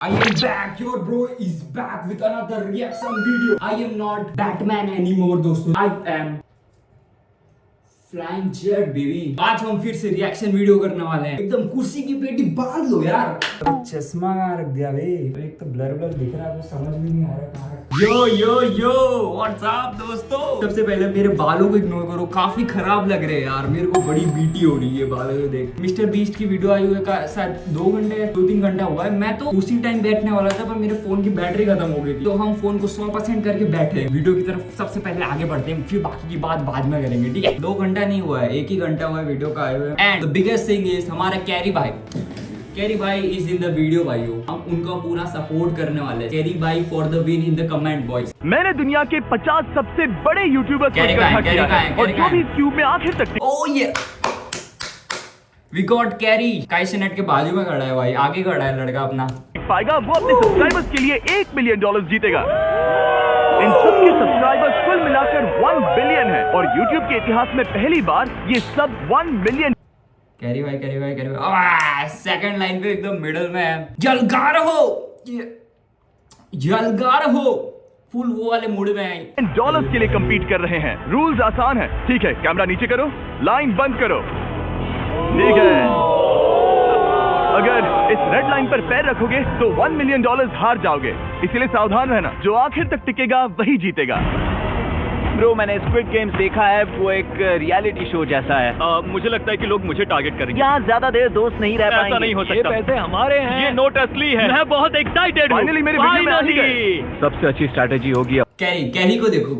I am back. Your bro is back with another reaction video. I am not Batman anymore, दोस्तों. I am flying jet baby. आज हम फिर से reaction video करने वाले हैं. एकदम कुर्सी की पेटी बांध लो यार. चश्मा रख दिया बे. एक तो ब्लर ब्लर दिख रहा है, कुछ समझ में नहीं आ रहा कहाँ है. यो यो यो व्हाट्स अप दोस्तों. सबसे पहले मेरे बालों को इग्नोर करो, काफी खराब लग रहे हैं यार. मेरे को बड़ी बीटी हो रही है बालों को देख. मिस्टर बीस्ट की वीडियो आई हुई है शायद 2-3 घंटा हुआ है. मैं तो उसी टाइम बैठने वाला था पर मेरे फोन की बैटरी खत्म हो गई थी, तो हम फोन को 100% करके बैठे. वीडियो की तरफ सबसे पहले आगे बढ़ते हैं, फिर बाकी की बात बाद में करेंगे, ठीक है. 2 घंटा नहीं हुआ है, 1 ही घंटा हुआ है वीडियो का आए हुए. And the biggest thing is हमारा कैरी भाई इज इन द वीडियो भाइयों. हम उनका पूरा सपोर्ट करने वाले हैं. कैरी भाई for the win in the comment boys. मैंने दुनिया के 50 सबसे बड़े यूट्यूबर्स को इकट्ठा किया है और जो भी इस क्यूब में आखिर तक. ओह ये वी गॉट कैरी. काइसेनेट के बाजू में खड़ा है भाई, आगे खड़ा है लड़का अपना. पाएगा वो अपने सब्सक्राइबर्स के लिए $1 मिलियन जीतेगा. इन सबके सब्सक्राइबर्स कुल मिलाकर 1 बिलियन है और यूट्यूब के इतिहास में पहली बार ये सब 1 मिलियन. कैरी भाई सेकंड लाइन पे एकदम मिडल में है. जलगा रहो फुल वो वाले मूड में है. डॉलर्स के लिए compete कर रहे हैं. रूल्स आसान है, ठीक है. कैमरा नीचे करो, लाइन बंद करो, ठीक है. अगर इस रेड लाइन पर पैर रखोगे तो $1 मिलियन हार जाओगे, इसलिए सावधान रहना. जो आखिर तक टिकेगा वही जीतेगा. ब्रो मैंने स्क्विड गेम्स देखा है, वो एक रियलिटी शो जैसा है. मुझे लगता है कि लोग मुझे टारगेट करेंगे. यहाँ ज्यादा देर दोस्त नहीं रह पाएंगे. ऐसा नहीं हो सकता. ये पैसे हमारे हैं. ये नोट असली है. मैं बहुत एक्साइटेड हूँ. फाइनली मेरी वीडियो में आ ही गए. सबसे अच्छी स्ट्रैटेजी होगी. कैरी को देखो.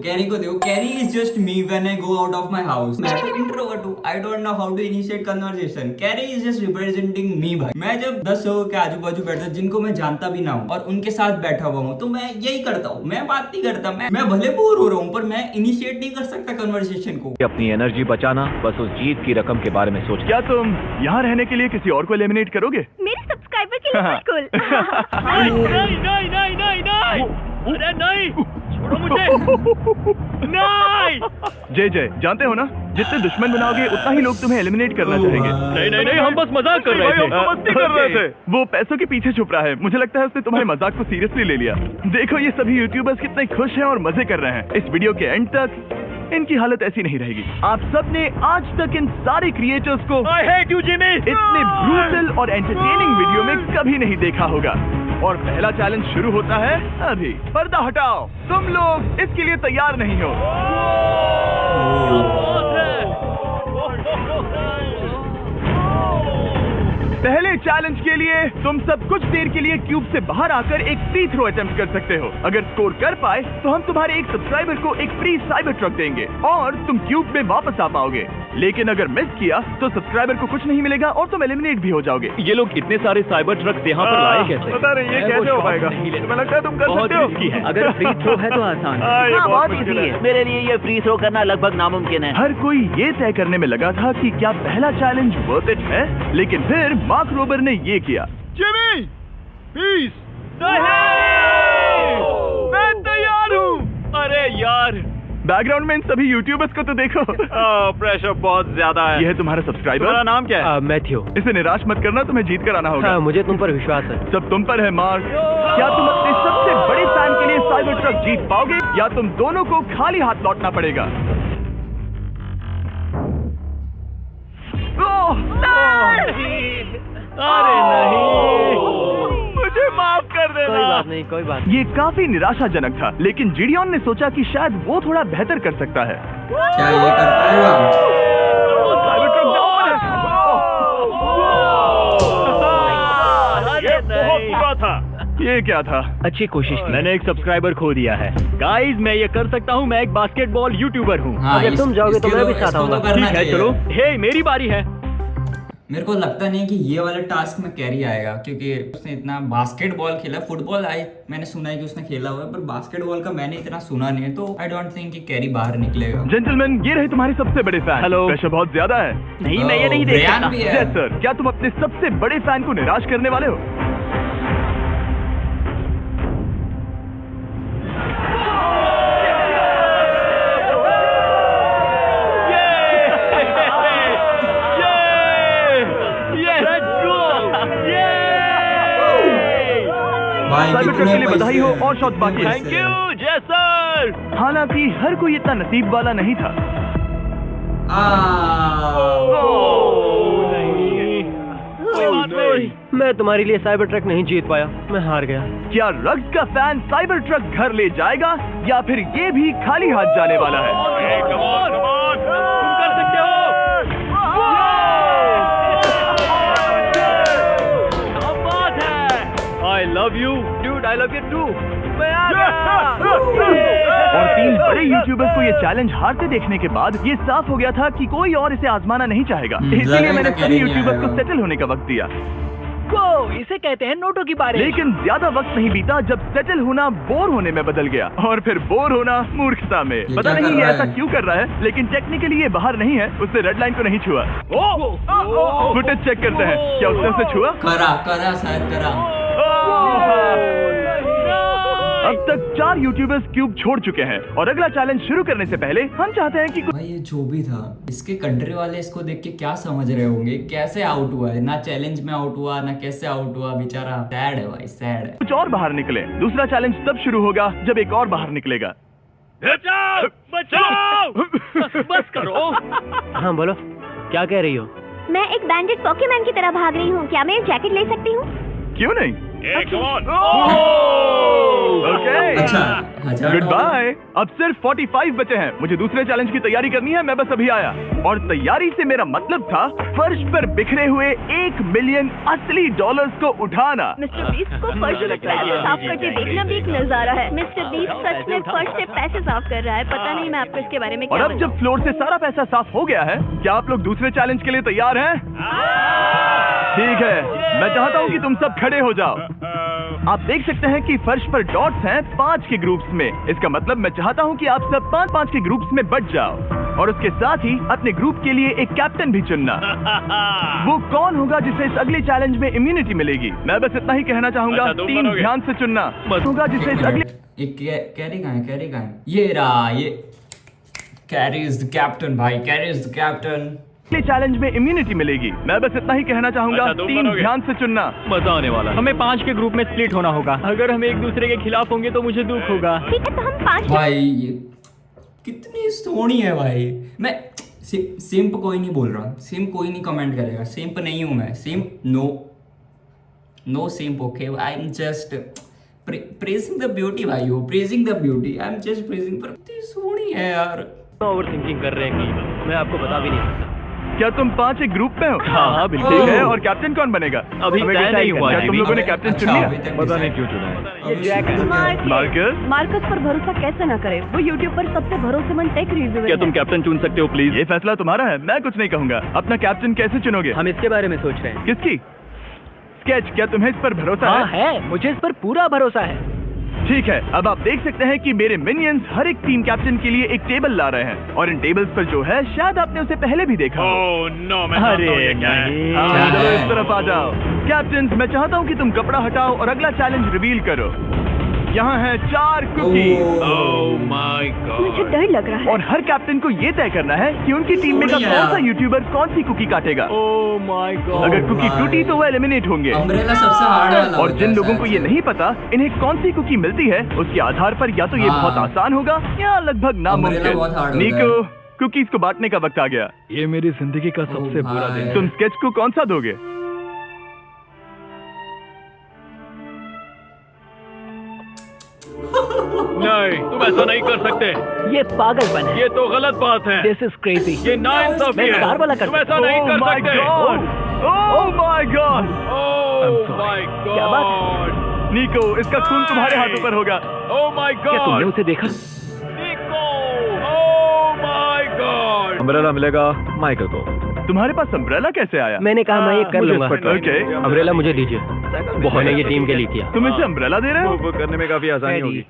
Carrie is just me when I go out of my house. मैं तो इंट्रोवर्ट हूँ, I don't know how to initiate conversation. Carrie is just representing me भाई. मैं जब 10 लोगों के आजू बाजू बैठता हूँ जिनको मैं जानता भी ना हूँ और उनके साथ बैठा हुआ हूँ, तो मैं यही करता हूँ. मैं बात नहीं करता, मैं भले बोर हो रहा हूँ पर मैं इनिशिएट नहीं कर सकता कन्वर्सेशन को. अपनी एनर्जी बचाना, बस उस जीत की रकम के बारे में सोच. क्या तुम यहाँ रहने के लिए किसी और को एलिमिनेट करोगे? मेरे सब्सक्राइबर के लिए बिल्कुल. नहीं. अरे नहीं, छोड़ो मुझे. नहीं. जय जानते हो ना, जितने दुश्मन बनाओगे उतना ही लोग तुम्हें एलिमिनेट करना चाहेंगे. नहीं, हम बस मजाक कर रहे थे. मस्ती कर रहे थे. वो पैसों के पीछे छुप रहा है. मुझे लगता है उसने तुम्हारे मजाक को सीरियसली ले लिया. देखो ये सभी यूट्यूबर्स कितने खुश हैं और मजे कर रहे हैं. इस वीडियो के एंड तक इनकी हालत ऐसी नहीं रहेगी. आप सबने आज तक इन सारे क्रिएटर्स को I hate you, Jimmy! इतने ब्रूटल और एंटरटेनिंग वीडियो में कभी नहीं देखा होगा. और पहला चैलेंज शुरू होता है अभी. पर्दा हटाओ. तुम लोग इसके लिए तैयार नहीं हो. पहले चैलेंज के लिए तुम सब कुछ देर के लिए क्यूब से बाहर आकर एक फ्री थ्रो अटेम्प्ट कर सकते हो. अगर स्कोर कर पाए तो हम तुम्हारे एक सब्सक्राइबर को एक फ्री साइबर ट्रक देंगे और तुम क्यूब में वापस आ पाओगे. लेकिन अगर मिस किया तो सब्सक्राइबर को कुछ नहीं मिलेगा और तुम एलिमिनेट भी हो जाओगे. ये लोग इतने सारे साइबर ट्रक्स यहाँ पर लाए कैसे? पता नहीं ये कैसे हो पाएगा. तुम्हें लगता है तुम कर सकते हो? अगर फ्री थ्रो है तो आसान है. बहुत इजी है. मेरे लिए ये फ्री थ्रो करना लगभग नामुमकिन है. हर कोई ये तय करने में लगा था कि क्या पहला चैलेंज वर्थ इट है, लेकिन फिर मार्क रोबर ने ये किया. Jimmy, peace. मैं तैयार हूँ. अरे यार, बैकग्राउंड में इन सभी यूट्यूबर्स को तो देखो. प्रेशर बहुत ज्यादा है. ये है तुम्हारा सब्सक्राइबर. तुम्हारा नाम क्या है? मैथ्यू. इसे निराश मत करना, तुम्हें जीत कर आना होगा. मुझे तुम पर विश्वास है. सब तुम पर है मार्क. क्या तुम अपने सबसे बड़े फैन के लिए साइबर ट्रक जीत पाओगे या तुम दोनों को खाली हाथ लौटना पड़ेगा? अरे नहीं, मुझे माफ कर देना. कोई बात नहीं. ये काफी निराशाजनक था, लेकिन जिडियन ने सोचा कि शायद वो थोड़ा बेहतर कर सकता है. क्या ये कर पाएगा? साइबर ट्रक डाउन है. अरे बहुत बुरा था. ये क्या था? अच्छी कोशिश की. मैंने एक सब्सक्राइबर खो दिया है. गाइस मैं ये कर सकता हूँ. मैं एक बास्केटबॉल यूट्यूबर हूँ. अगर तुम जाओगे तो मैं भी साथ आऊंगा. ठीक है चलो. हे मेरी बारी है. मेरे को लगता नहीं कि ये वाला टास्क में कैरी आएगा, क्योंकि उसने इतना बास्केटबॉल खेला. फुटबॉल मैंने सुना है कि उसने खेला हुआ है, पर बास्केटबॉल का मैंने इतना सुना नहीं है, तो आई डोंट थिंक कि कैरी बाहर निकलेगा. जेंटलमैन, ये रहे तुम्हारे सबसे बड़े फैन. हेलो. प्रेशर बहुत ज्यादा है. नहीं मैं ये नहीं देख ब्रायन सकता. भी है. Yes sir. क्या तुम अपने सबसे बड़े फैन को निराश करने वाले हो? भाई साइबर ट्रक कितने के लिए बधाई हो पैसे और शॉट बाकी है। थैंक यू जेसर। हालांकि हर कोई इतना नसीब वाला नहीं था। मैं तुम्हारे लिए साइबर ट्रक नहीं जीत पाया, मैं हार गया। क्या रग्स का फैन साइबर ट्रक घर ले जाएगा या फिर ये भी खाली हाथ जाने वाला है? तुम कर सकते हो। क्या बात है। I love you, dude. I love you too. मैं आ गया। और 3 बड़े यूट्यूबर्स को ये चैलेंज हारते देखने के बाद ये साफ हो गया था कि कोई और इसे आजमाना नहीं चाहेगा। इसलिए मैंने सभी यूट्यूबर्स को सेटल होने का वक्त दिया। इसे कहते हैं नोटों की बारिश। लेकिन ज्यादा वक्त नहीं बीता जब सेटल होना बोर होने में बदल गया और फिर बोर होना मूर्खता में। पता नहीं ये ऐसा क्यों कर रहा है, लेकिन टेक्निकली ये बाहर नहीं है, उसने रेड लाइन को नहीं छुआ। फुटेज चेक करते हैं, क्या उसने उसे छुआ? करा शायद करा। अब तक 4 यूट्यूबर्स क्यूब छोड़ चुके हैं और अगला चैलेंज शुरू करने से पहले हम चाहते हैं कि भाई ये जो भी था, इसके कंट्री वाले इसको देख के क्या समझ रहे होंगे, कैसे आउट हुआ है, ना चैलेंज में आउट हुआ ना कैसे आउट हुआ, बेचारा सैड है भाई, सैड है। कुछ और बाहर निकले। दूसरा चैलेंज तब शुरू होगा जब एक और बाहर निकलेगा। बचाओ, बचाओ। बस करो। हाँ बोलो, क्या कह रही हो? मैं एक बैंडेड पॉकीमैन की तरह भाग रही हूँ, क्या मैं जैकेट ले सकती हूँ? क्यों नहीं? अच्छा, गुड बाय। अब सिर्फ 45 बचे हैं। मुझे दूसरे चैलेंज की तैयारी करनी है, मैं बस अभी आया। और तैयारी से मेरा मतलब था फर्श पर बिखरे हुए 1 मिलियन असली डॉलर्स को उठाना। मिस्टर बीस्ट को फर्श से पैसे साफ करते देखना भी एक नजारा है। मिस्टर बीस्ट सच में फर्श से पैसे साफ कर रहा है। पता नहीं मैं आपको इसके बारे में और क्या अब जब फ्लोर से सारा पैसा साफ हो गया है, क्या आप लोग दूसरे चैलेंज के लिए तैयार हैं? ठीक है, मैं चाहता हूँ कि तुम सब खड़े हो जाओ। आप देख सकते हैं कि फर्श पर डॉट्स हैं 5 के ग्रुप्स में। इसका मतलब मैं चाहता हूँ कि आप सब 5-5 के ग्रुप्स में बट जाओ और उसके साथ ही अपने ग्रुप के लिए एक कैप्टन भी चुनना। वो कौन होगा जिसे इस अगले चैलेंज में इम्यूनिटी मिलेगी? मैं बस इतना ही कहना चाहूंगा, टीम ध्यान से चुनना होगा जिसे इस अगले कैरी कहाँ है, कैरी कहाँ है? ये रहा, ये कैरी इज द कैप्टन भाई, carry is the captain. Challenge में इम्यूनिटी मिलेगी। मैं बस इतना ही कहना चाहूंगा, टीम ध्यान से चुनना। मजा आने वाला है। हमें 5 के ग्रुप में स्प्लिट होना होगा। अगर हम एक दूसरे के खिलाफ होंगे तो मुझे दुख होगा। ठीक है, तो हम 5 भाई ये कितनी सोनी है भाई। मैं सिंप कोई नहीं बोल रहा, सिंप कोई नहीं कमेंट करेगा, सिंप नहीं हूं मैं, simp no simp. Okay, I am just praising the beauty भाई, हो praising the beauty, I am just praising. पर कितनी सोनी है यार। ओवर थिंकिंग कर रहे हैं कि मैं आपको बता भी नहीं सकता। क्या तुम 5 एक ग्रुप में हो? हाँ, बिल्कुल। ठीक है, और कैप्टन कौन बनेगा? अभी हमें तय decide नहीं हुआ करना है। है। तुम लोगों ने कैप्टन चुन लिया? पता नहीं क्यों चुना है। मार्कस, मार्कस पर भरोसा कैसे ना करे? वो यूट्यूब पर सबसे भरोसेमंद टेक रिव्यूअर क्या है। तुम कैप्टन चुन सकते हो प्लीज? ये फैसला तुम्हारा है, मैं कुछ नहीं कहूंगा। अपना कैप्टन कैसे चुनोगे? हम इसके बारे में सोच रहे हैं। किसकी? स्केच, क्या तुम्हें इस पर भरोसा हाँ है? है, मुझे इस पर पूरा भरोसा है। ठीक है, अब आप देख सकते हैं कि मेरे मिनियंस हर एक टीम कैप्टन के लिए एक टेबल ला रहे हैं और इन टेबल्स पर जो है शायद आपने उसे पहले भी देखा हो। अरे नहीं। हाँ, क्या चलो है? इस तरफ आ जाओ। कैप्टन, मैं चाहता हूँ कि तुम कपड़ा हटाओ और अगला चैलेंज रिवील करो। यहाँ है 4 कुकी मुझे डर लग रहा है। और हर कैप्टन को ये तय करना है कि उनकी टीम में का सोनिया। कौन सा यूट्यूबर कौन सी कुकी काटेगा। Oh my God. अगर कुकी भाई। टूटी तो वो एलिमिनेट होंगे। अम्ब्रेला सबसे हार्ड वाला और होता जिन है लोगों को शायद ये से। नहीं पता इन्हें कौन सी कुकी मिलती है, उसके आधार पर या तो ये हाँ। बहुत आसान होगा या लगभग Umbrella नामुमकिन। बहुत hard होता निको, कुकीज को बांटने का वक्त आ गया। ये मेरी जिंदगी का सबसे बुरा दिन है। तुम स्केच को कौन सा दोगे? नहीं, तुम ऐसा नहीं कर सकते। ये पागलपन है। ये तो गलत बात है। This is crazy. ये नाइंसाफी मैं है। कार वाला कर तुम ऐसा नहीं कर सकते। Oh my God! Oh my क्या बात गॉड। निको, इसका खून तुम्हारे हाथों पर होगा। ओह माय क्या तुमने गॉड। उसे देखा? निको, ओह माय गॉड। अम्ब्रेला मिलेगा माइकल को। तुम्हारे पास अम्ब्रेला कैसे आया? मैंने कहा मैं ये कर मुझे लूंगा। इस पर ट्रस्ट ओके। है। अम्ब्रेला मुझे दीजिए। बहुत ने ये टीम के लिए किया। तुम इसे अम्ब्रेला दे रहे हो? वो करने में काफी आसानी होगी।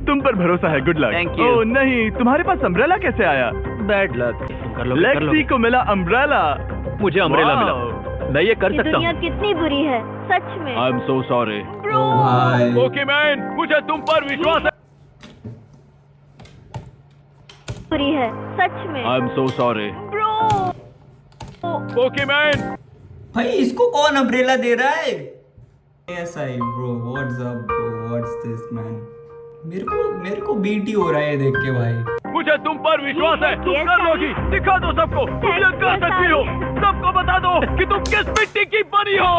तुम पर भरोसा है, गुड लक। Thank you. ओह नहीं, तुम्हारे पास अम्ब्रेला कैसे आया? Bad luck. कर लो, कर लो। लेक्सी को मिला अम्ब्रेला। मुझे अम्ब्रेला Wow. मिला। मैं ये कर ये सकता दुनिया हूँ। कितनी बुरी है, सच में। I am so sorry. ओ भाई पोकेमैन, मुझे तुम पर विश्वास है। बुरी है, सच में। I am so sorry. Pokemon. भाई इसको कौन अम्ब्रेला दे रहा है? ऐसा ही bro, what's up bro, what's this man. मेरे को बीटी हो रहा है देख के भाई। मुझे तुम पर विश्वास है, तुम कर लोगी। दिखा दो सबको, तुम ये कर सकती हो। सबको बता दो कि तुम किस मिट्टी की बनी हो।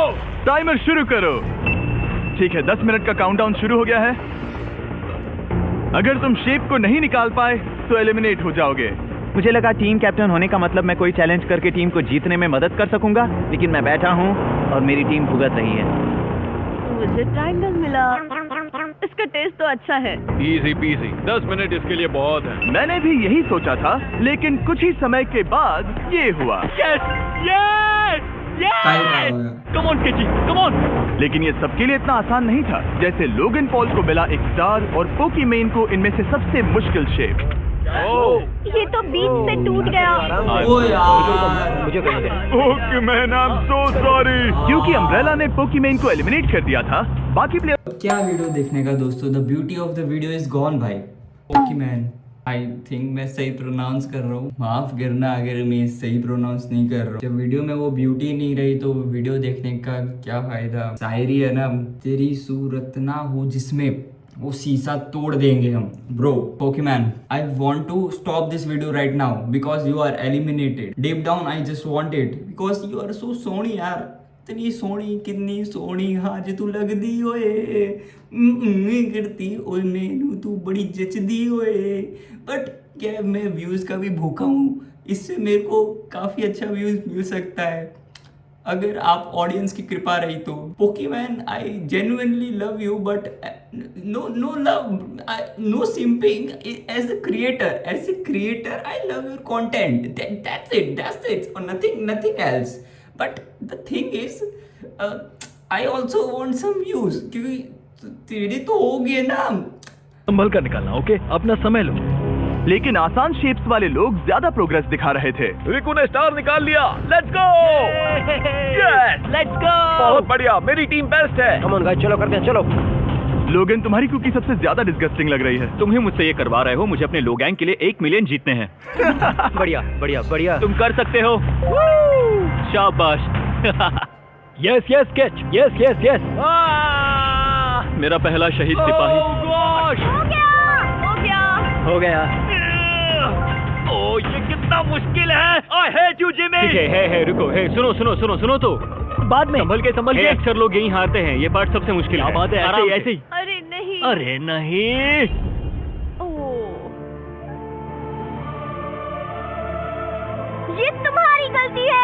टाइमर शुरू करो। ठीक है, 10 मिनट का काउंटडाउन शुरू हो गया है। अगर तुम शेप को नहीं निकाल पाए तो एलिमिनेट हो जाओगे। मुझे लगा टीम कैप्टन होने का मतलब मैं कोई चैलेंज करके टीम को जीतने में मदद कर सकूंगा, लेकिन मैं बैठा हूँ और मेरी टीम भुगत रही है। मुझे ट्रायंगल मिला। इसका टेस्ट तो अच्छा है। इजी पीजी, 10 मिनट इसके लिए बहुत है। मैंने भी यही सोचा था, लेकिन कुछ ही समय के बाद ये हुआ। Yes yes come on KG, come on. लेकिन ये सबके लिए इतना आसान नहीं था। जैसे लोगन पॉल को मिला एक स्टार और पोकीमेन को इनमें से सबसे मुश्किल शेप। ये तो बीच से टूट गया। ओ यार, मुझे कहीं दे। पोकीमेन, आई एम सो सॉरी। क्योंकि अम्ब्रेला ने पोकीमेन को एलिमिनेट कर दिया था, बाकी प्लेयर क्या वीडियो देखने का दोस्तों। The beauty of the video is gone भाई। पोकीमैन, आई थिंक मैं सही प्रोनाउंस कर रहा हूँ, माफ करना अगर मैं सही प्रोनाउंस नहीं कर रहा हूँ। जब वीडियो में वो ब्यूटी नहीं रही तो वीडियो देखने का क्या फायदा। शायरी है ना, तेरी सूरत ना हो जिसमें वो शीशा तोड़ देंगे हम। Bro Pokimane, I want to stop this video right now because you are eliminated. Deep down I just want it because you are so सोनी यार। इतनी सोनी, कितनी सोनी हाज तू लगदी ओए, करती ओए मैनू तू बड़ी जचदी ओए। बट क्या मैं व्यूज का भी भूखा हूँ, इससे मेरे को काफी अच्छा व्यूज मिल सकता है अगर आप ऑडियंस की कृपा रही तो। Pokimane, I genuinely love you but no love, no simping. As a creator I love your content, that's it और nothing else. But the thing is, I also want some views क्योंकि तेरे तो हो गए ना। संभल कर निकालना, ओके? अपना समय लो। लेकिन आसान शेप्स वाले लोग ज्यादा प्रोग्रेस दिखा रहे थे। रिकू ने स्टार निकाल लिया। Let's go, yes let's go. बहुत बढ़िया, मेरी टीम बेस्ट है। कम ऑन गाइस, चलो करते हैं, चलो। लोगन, तुम्हारी कुकी सबसे ज्यादा डिस्गस्टिंग लग रही है। तुम ही मुझसे ये करवा रहे हो। मुझे अपने लोगैंग के लिए 1 मिलियन जीतने हैं। बढ़िया बढ़िया बढ़िया। तुम कर सकते हो। शाबाश। Yes yes catch, yes yes yes. मेरा पहला शहीद सिपाही। हो गया। ओह, ये कितना मुश्किल है। I hate you Jimmy. ठीक है, रुको, सुनो तो। बाद में संभल के। अक्सर लोग यही हारते हैं, ये पार्ट सबसे मुश्किल है। बात है, ऐसे ही। अरे नहीं। अरे नहीं। ये तुम्हारी गलती है।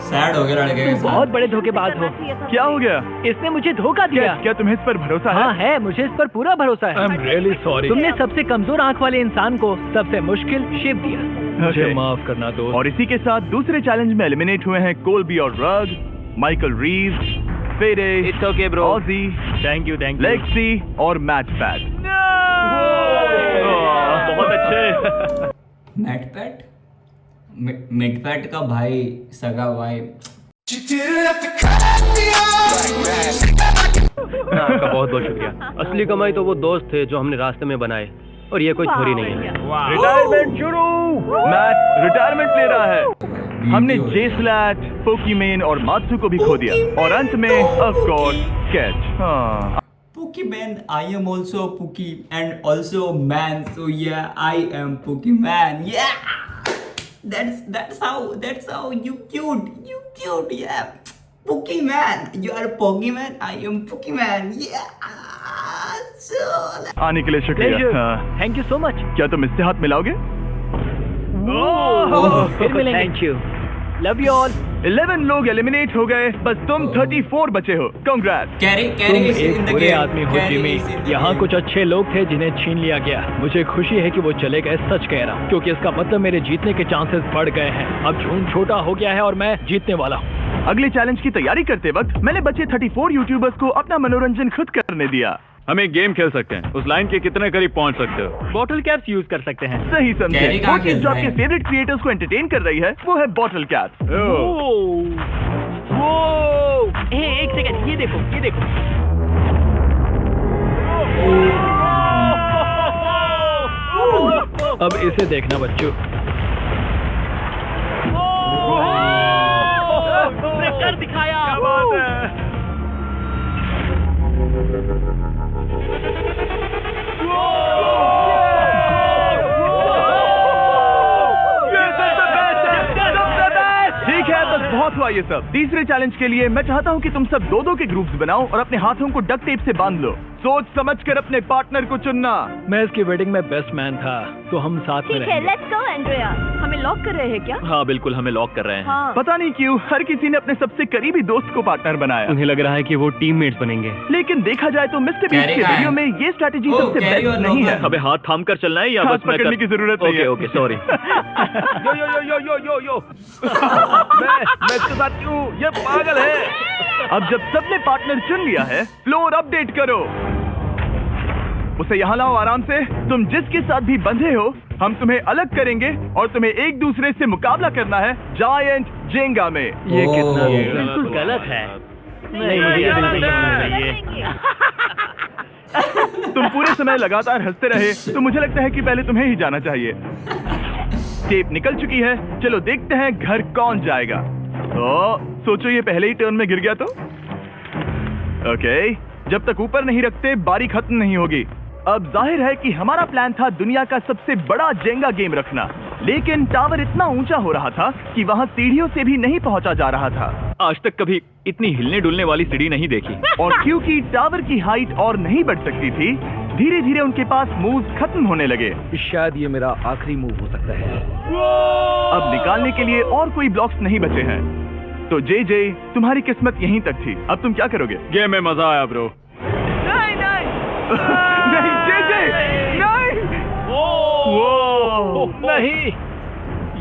सैड हो गया लड़के के साथ। बहुत बड़े धोखेबाज हो। क्या हो गया? इसने मुझे धोखा दिया। क्या तुम्हें इस पर भरोसा है? हाँ है, मुझे इस पर पूरा भरोसा है। I am really sorry. तुमने सबसे कमजोर आंख वाले इंसान को सबसे मुश्किल शेप दिया। मुझे माफ करना दो। और इसी के साथ दूसरे चैलेंज में एलिमिनेट हुए हैं कोलबी और रग, माइकल रीव्स, फेरे, it's okay bro, Ozzy, thank you Lexi और मैट पैट। बहुत अच्छे। मैटपैट का भाई, सगा भाई। आपका बहुत बहुत शुक्रिया। असली कमाई तो वो दोस्त थे जो हमने रास्ते में बनाए, और ये कोई छोरी नहीं है। रिटायरमेंट शुरू। मैट रिटायरमेंट ले रहा है। हमने जेस्लैट, पोकीमेन और मात्सु को भी खो दिया, और अंत में of course catch. Pokemon, I am also a Poke and also a man, so yeah, I am Pokemon. Yeah, that's how you cute, yeah. Pokemon, you are Pokemon, I am Pokemon, yeah. So आने के लिए शुक्रिया। Thank you so much. क्या तुम इससे हाथ मिलाओगे? फिर मिलेंगे। Thank you, love you all. 11 लोग एलिमिनेट हो गए, बस तुम 34 बचे हो। कांग्रेट्स। तुम एक बुरे आदमी हो जिमी। यहाँ कुछ अच्छे लोग थे जिन्हें छीन लिया गया। मुझे खुशी है कि वो चले गए, सच कह रहा हूँ, क्योंकि इसका मतलब मेरे जीतने के चांसेस बढ़ गए हैं। अब झूठ छोटा हो गया है और मैं जीतने वाला हूँ। अगले चैलेंज की तैयारी करते वक्त मैंने बचे 34 यूट्यूबर्स को अपना मनोरंजन खुद करने दिया। हम एक गेम खेल सकते हैं। उस लाइन के कितने करीब पहुंच सकते हो? बॉटल कैप्स यूज कर सकते हैं। सही समझे। कैरी कहाँ वो चीज खेल जो रहे आपके हैं? फेवरेट क्रिएटर्स को एंटरटेन कर रही है वो है बॉटल कैप्स। एक सेकंड, ये देखो। अब इसे देखना बच्चों। कर दिखाया। क्या बात है। ठीक है, बस बहुत हुआ ये सब। तीसरे चैलेंज के लिए मैं चाहता हूँ कि तुम सब दो के ग्रुप्स बनाओ और अपने हाथों को डक्ट टेप से बांध लो। सोच समझकर अपने पार्टनर को चुनना। मैं इसकी वेडिंग में बेस्ट मैन था, तो हम साथ में ठीक है, रहेंगे। Let's go Andrea. हमें लॉक कर रहे हैं क्या? हाँ बिल्कुल, हमें लॉक कर रहे हैं। हाँ। पता नहीं क्यों हर किसी ने अपने सबसे करीबी दोस्त को पार्टनर बनाया। उन्हें लग रहा है कि वो टीममेट्स बनेंगे। लेकिन देखा जाए तो मिस्टर बीस्ट Carry के का है। वीडियो में ये स्ट्रैटेजी ओ, सबसे carry बेस्ट on नहीं है। over। अबे हाथ थाम कर चलना है या हाथ बस मैं पकड़ने की जरूरत नहीं है। Okay sorry. यो यो यो यो यो यो मैं इसके साथ क्यों? ये पागल है। अब जब सबने पार्टनर चुन लिया है, फ्लोर अपडेट करो। उसे यहाँ लाओ आराम से। तुम जिसके साथ भी बंधे हो, हम तुम्हें अलग करेंगे और तुम्हें एक दूसरे से मुकाबला करना है जायंट जेंगा में। ये कितना बिल्कुल गलत है। नहीं, मुझे ये बिल्कुल नहीं चाहिए। तुम पूरे समय लगातार हंसते रहे, तो मुझे लगता है कि पहले तुम्हें ही जाना चाहिए। टेप निकल चुकी है, चलो देखते हैं घर कौन जाएगा। तो सोचो ये पहले ही टर्न में गिर गया तो? ओके, जब तक ऊपर नहीं रखते बारी खत्म नहीं होगी। अब जाहिर है कि हमारा प्लान था दुनिया का सबसे बड़ा जेंगा गेम रखना, लेकिन टावर इतना ऊंचा हो रहा था कि वहां सीढ़ियों से भी नहीं पहुंचा जा रहा था। आज तक कभी इतनी हिलने डुलने वाली सीढ़ी नहीं देखी। और क्योंकि टावर की हाइट और नहीं बढ़ सकती थी, धीरे धीरे उनके पास मूव्स खत्म होने लगे। शायद ये मेरा आखिरी मूव हो सकता है। अब निकालने के लिए और कोई ब्लॉक्स नहीं बचे हैं। तो जे तुम्हारी किस्मत यहीं तक थी। अब तुम क्या करोगे? गेम में मजा आया ब्रो। नहीं जे नहीं। वो नहीं,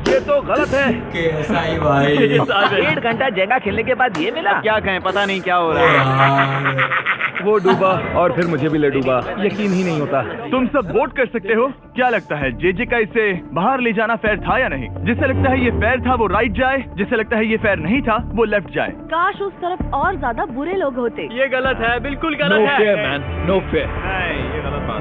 ये तो गलत है। कैसा ही भाई। 1.5 घंटा जेंगा खेलने के बाद ये मिला। क्या कहें, पता नहीं क्या हो रहा है। यार, वो डूबा और फिर मुझे भी ले डूबा। यकीन ही नहीं होता। तुम सब वोट कर सकते हो। क्या लगता है जे का इसे बाहर ले जाना फेयर था या नहीं? जिसे लगता है ये फेयर था वो राइट जाए, जिसे लगता है ये फेयर नहीं था वो लेफ्ट जाए। काश उस तरफ और ज्यादा बुरे लोग होते। ये गलत है, बिल्कुल गलत है। No fair man, no fair.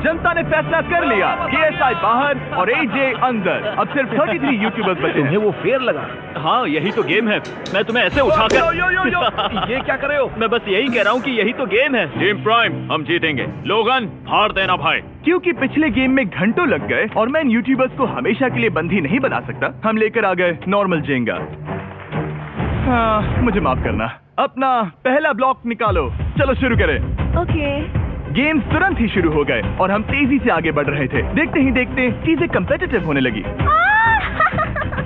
जनता ने फैसला कर लिया। KSI बाहर और AJ अंदर। अब सिर्फ 33 यूट्यूबर्स बचे तुम्हें हैं। वो फेयर लगा? हाँ यही तो गेम है। मैं तुम्हें ऐसे उठाकर ये क्या कर रहे हो? मैं बस यही कह रहा हूँ कि यही तो गेम है। टीम प्राइम हम जीतेंगे। लोगन हार देना भाई। क्योंकि पिछले गेम में घंटों लग गए और मैं इन यूट्यूबर्स को हमेशा के लिए बंदी नहीं बना सकता, हम लेकर आ गए नॉर्मल जेंगा। हाँ, मुझे माफ करना। अपना पहला ब्लॉक निकालो। चलो शुरू करें। ओके। गेम तुरंत ही शुरू हो गए और हम तेजी से आगे बढ़ रहे थे। देखते ही देखते चीजें कम्पिटिटिव होने लगी।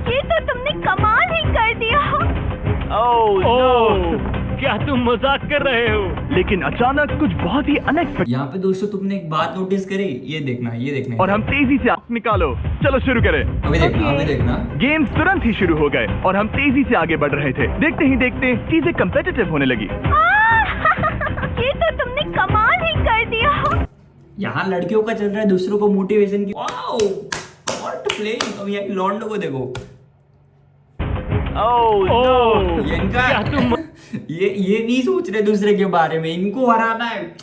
ये तो तुमने कमाल ही कर दिया। क्या तुम मजाक कर रहे हो? लेकिन अचानक कुछ बहुत ही अनएक्सपेक्टेड यहाँ पे दोस्तों तुमने एक बात नोटिस करी? ये देखना। और हम तेजी से निकालो। चलो शुरू करें। अभी देखना। गेम तुरंत ही शुरू हो गए और हम तेजी से आगे बढ़ रहे थे। देखते ही देखते चीजें कम्पिटिटिव होने लगी। ये तो तुमने कमाल ही कर दिया। यहाँ लड़कियों का चल रहा है दूसरों को मोटिवेशन की। Wow, what playing. अब यहाँ लॉन्डो को देखो। ये इनका ये नहीं सोच रहे दूसरे के बारे में, इनको हराना है।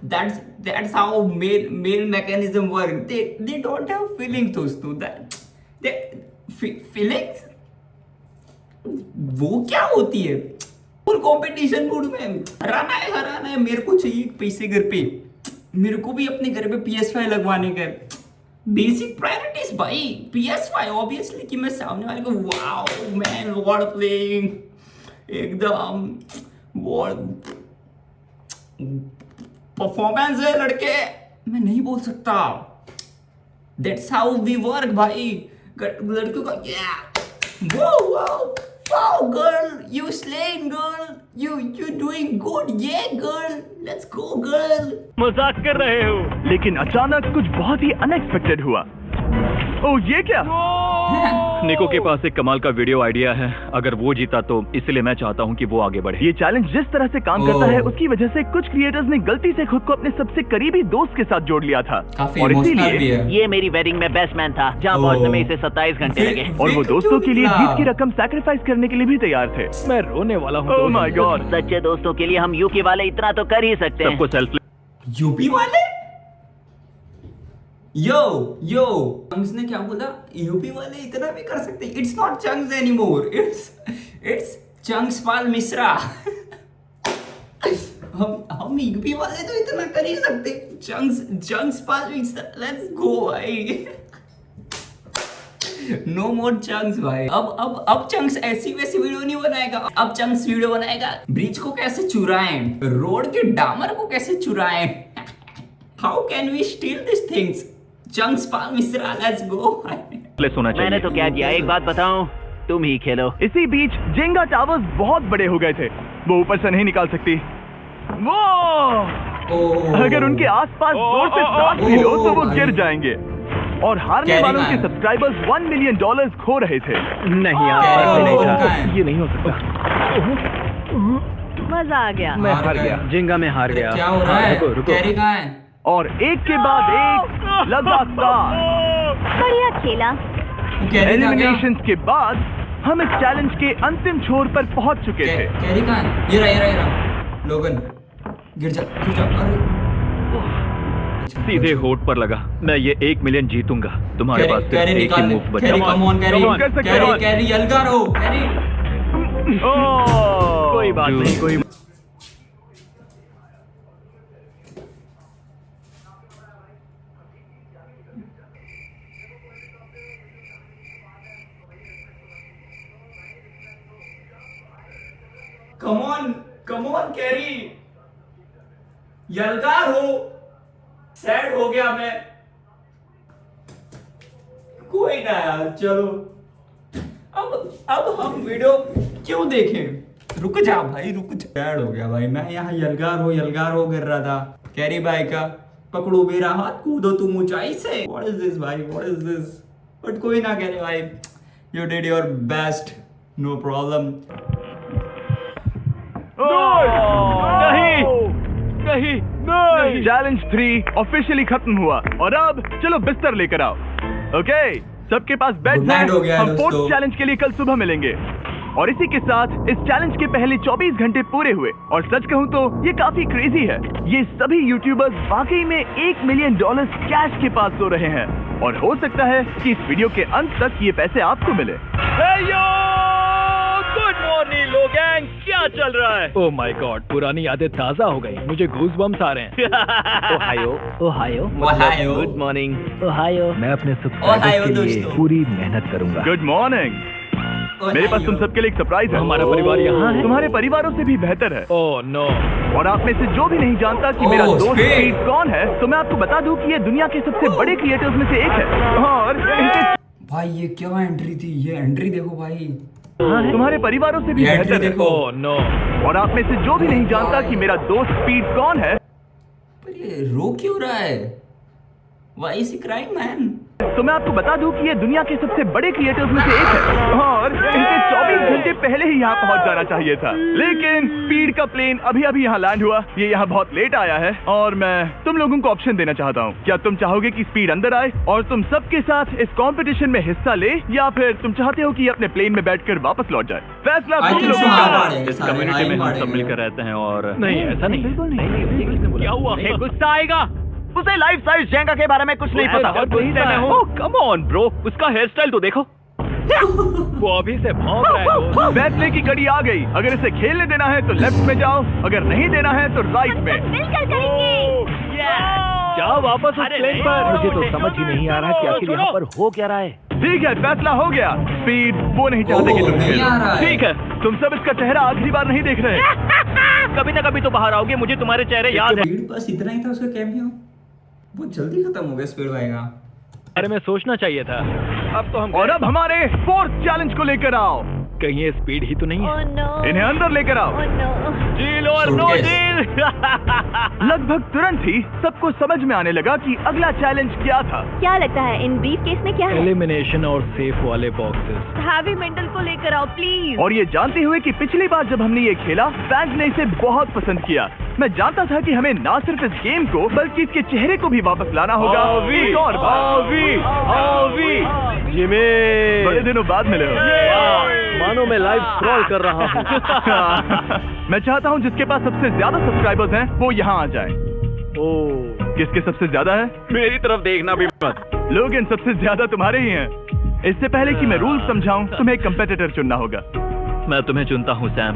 That's how male mechanism work. They don't have feelings दोस्तों। Feelings वो क्या होती है? फुल कंपटीशन मूड में हराना है। मेरे को चाहिए पैसे घर पे। मेरे को भी अपने घर पे PS5 लगवाने का बेसिक प्रायोरिटीज भाई। PS5 ऑब्वियसली कि मैं सामने वाले को वाओ मैन वर्ड प्लेइंग एकदम वर्ड परफॉर्मेंस है लड़के। मैं नहीं बोल सकता। दैट्स हाउ वी वर्क भाई। लड़कियों का wow girl, you slaying girl, you doing good, yeah girl, let's go girl। मजाक कर रहे हो? लेकिन अचानक कुछ बहुत ही अनएक्सपेक्टेड हुआ। ओह ये क्या? निको के पास एक कमाल का वीडियो आइडिया है। अगर वो जीता तो इसलिए मैं चाहता हूँ कि वो आगे बढ़े। ये चैलेंज जिस तरह से काम करता है उसकी वजह से कुछ क्रिएटर्स ने गलती से खुद को अपने सबसे करीबी दोस्त के साथ जोड़ लिया था। काफी और इमोशनल भी इसीलिए है। ये मेरी वेडिंग में बेस्ट मैन था, जहाँ पहुंचने में इसे 27 घंटे लगे। और वो दोस्तों के लिए जीत की रकम सैक्रिफाइस करने के लिए भी तैयार थे। मैं रोने वाला हूँ। Oh my God. सच्चे दोस्तों के लिए हम यूके वाले इतना तो कर ही सकते हैं। सबको सेल्फ यूपी वाले यो चंग्स ने क्या बोला? यूपी वाले इतना भी कर सकते? इट्स नॉट चंग्स एनीमोर, इट्स चंग्स पाल मिश्रा। हम ईगपी वाले तो इतना कर ही सकते। चंक्स पाल लेट्स गो भाई। नो मोर चंक्स भाई। अब चंक्स ऐसी वैसी वीडियो नहीं बनाएगा। अब चंक्स वीडियो बनाएगा ब्रिज को कैसे चुराएं, रोड के डामर को कैसे चुराएं। How can we steal this things. चंक्स पाल मिश्रा लेट्स गो। होना चाहिए। मैंने तो क्या किया, एक बात बताऊं, तुम ही खेलो। इसी बीच जेंगा टावर्स बहुत बड़े हो गए थे, वो ऊपर से नहीं निकाल सकती। वो अगर उनके आसपास जोर से सांस भी लो तो वो गिर जाएंगे। और हारने वालों के सब्सक्राइबर्स $1 मिलियन खो रहे थे। नहीं यार, ये नहीं हो सकता। मजा आ गया। मैं हार गया, जिंगा में हार गया। क्या हो रहा है? रुको। कैरी कहाँ है? और एक के बाद एक लगातार बढ़िया खेला। एलिमिनेशंस के बाद हम इस चैलेंज के अंतिम छोर पर पहुंच चुके थे। कैरी कहाँ है? ये रहा लोगन, गिर जा। सीधे होठ पर लगा। मैं ये 1 मिलियन जीतूंगा। तुम्हारे पास सिर्फ एक ही मूव बचा। कैरी अलगा रहो। कोई बात नहीं, कोई कम ऑन कैरी, यलगार हो। सैड हो गया मैं। कोई ना यार, चलो अब हम वीडियो क्यों देखें। रुक जा भाई, रुक जा। सैड हो गया भाई मैं। यहाँ यलगार हो कर रहा था। कैरी भाई का पकड़ो मेरा हाथ, कूदो तुम ऊंचाई से। व्हाट इज दिस भाई, व्हाट इज दिस। बट कोई ना कैरी भाई, you did your best, no problem. नहीं। चैलेंज 3 ऑफिशियली खत्म हुआ और अब चलो बिस्तर लेकर आओ। ओके, सबके पास बेड है। हम 4th चैलेंज के लिए कल सुबह मिलेंगे। और इसी के साथ इस चैलेंज के पहले 24 घंटे पूरे हुए। और सच कहूं तो ये काफी क्रेजी है। ये सभी यूट्यूबर्स वाकई में $1 मिलियन कैश के पास सो रहे हैं। और हो सकता है कि इस वीडियो के अंत तक ये पैसे आपको मिले। गुड मॉर्निंग लोगैंग, क्या चल रहा है? ओह माय गॉड, पुरानी यादें ताजा हो गई। मुझे गूज़बम्स आ रहे हैं। Ohio, good morning. मैं अपने सब्सक्राइबर्स के लिए पूरी मेहनत करूंगा। Good morning. मेरे पास तुम सबके लिए एक सरप्राइज है। हमारा परिवार यहाँ है। तुम्हारे परिवारों से भी बेहतर है। Oh no. और आप में से जो भी नहीं जानता कि मेरा दोस्त स्पीड कौन है, तो मैं आपको बता दूं कि ये दुनिया के सबसे बड़े क्रिएटर्स में से एक है। और भाई ये क्या एंट्री थी। ये एंट्री देखो भाई, तुम्हारे परिवारों से भी बेहतर है। देखो। Oh no. और आप में से जो भी नहीं जानता कि मेरा दोस्त स्पीड कौन है, पर ये रो क्यों रहा है? Why is he crying, man? तो मैं आपको बता दूं कि ये दुनिया के सबसे बड़े क्रिएटर्स में से एक है। और इनसे 24 घंटे पहले ही यहाँ पहुँच जाना चाहिए था, लेकिन स्पीड का प्लेन अभी यहाँ लैंड हुआ। ये यहाँ बहुत लेट आया है और मैं तुम लोगों को ऑप्शन देना चाहता हूँ। क्या तुम चाहोगे कि स्पीड अंदर आए और तुम सबके साथ इस कंपटीशन में हिस्सा ले, या फिर तुम चाहते हो कि अपने प्लेन में बैठकर वापस लौट जाए? फैसला तुम लोगों का है। इस कम्युनिटी में हम सब मिलकर रहते हैं। और नहीं, ऐसा नहीं। बिल्कुल नहीं। क्या हुआ? गुस्सा आएगा। उसे लाइफ साइज जेंगा के बारे में कुछ नहीं पता। कम ऑन ब्रो, उसका हेयर स्टाइल तो देखो। वो अभी से भौंक रहा है। फैसले की कड़ी आ गई। अगर इसे खेलने देना है तो लेफ्ट में जाओ, अगर नहीं देना है तो राइट में। मिलकर करेंगे। जाओ वापस उस प्लेन पर। मुझे तो समझ ही नहीं आ रहा कि आखिर यहाँ पर हो क्या रहा है। ठीक है, फैसला हो गया। स्पीड वो नहीं चाहते कि तुम खेलो। ठीक है, तुम सब इसका चेहरा आखिरी बार नहीं देख रहे। कभी ना कभी तो बाहर आओगे, मुझे तुम्हारे चेहरे याद है। स्पीड बस इतना ही था उसका कैमियो। बहुत जल्दी खत्म हो गया स्पीड भाई का। अरे मैं सोचना चाहिए था। अब तो हम और अब हमारे 4th चैलेंज को लेकर आओ। कहीं ये स्पीड ही तो नहीं है? Oh no. इन्हें अंदर लेकर आओ। Oh no. डील और नो डील। लगभग तुरंत ही सबको समझ में आने लगा कि अगला चैलेंज क्या था। क्या लगता है इन ब्रीफ केस में क्या है? एलिमिनेशन और सेफ वाले बॉक्सेस। हैवी मेंटल को लेकर आओ प्लीज। और ये जानते हुए कि पिछली बार जब हमने ये खेला फैंस ने इसे बहुत पसंद किया, मैं जानता था कि हमें ना सिर्फ इस गेम को बल्कि इसके चेहरे को भी वापस लाना होगा। एक और जिमी, बड़े दिनों बाद मिले हो। मानो मैं लाइव स्क्रॉल कर रहा हूँ। मैं चाहता हूँ जिसके पास सबसे ज्यादा सब्सक्राइबर्स हैं वो यहाँ आ जाए। ओह, किसके सबसे ज्यादा है? मेरी तरफ देखना भी मत। लोग इन सबसे ज्यादा तुम्हारे ही हैं। इससे पहले कि मैं रूल समझाऊं, तुम्हें एक कंपेटिटर चुनना होगा। मैं तुम्हें चुनता हूँ सैम।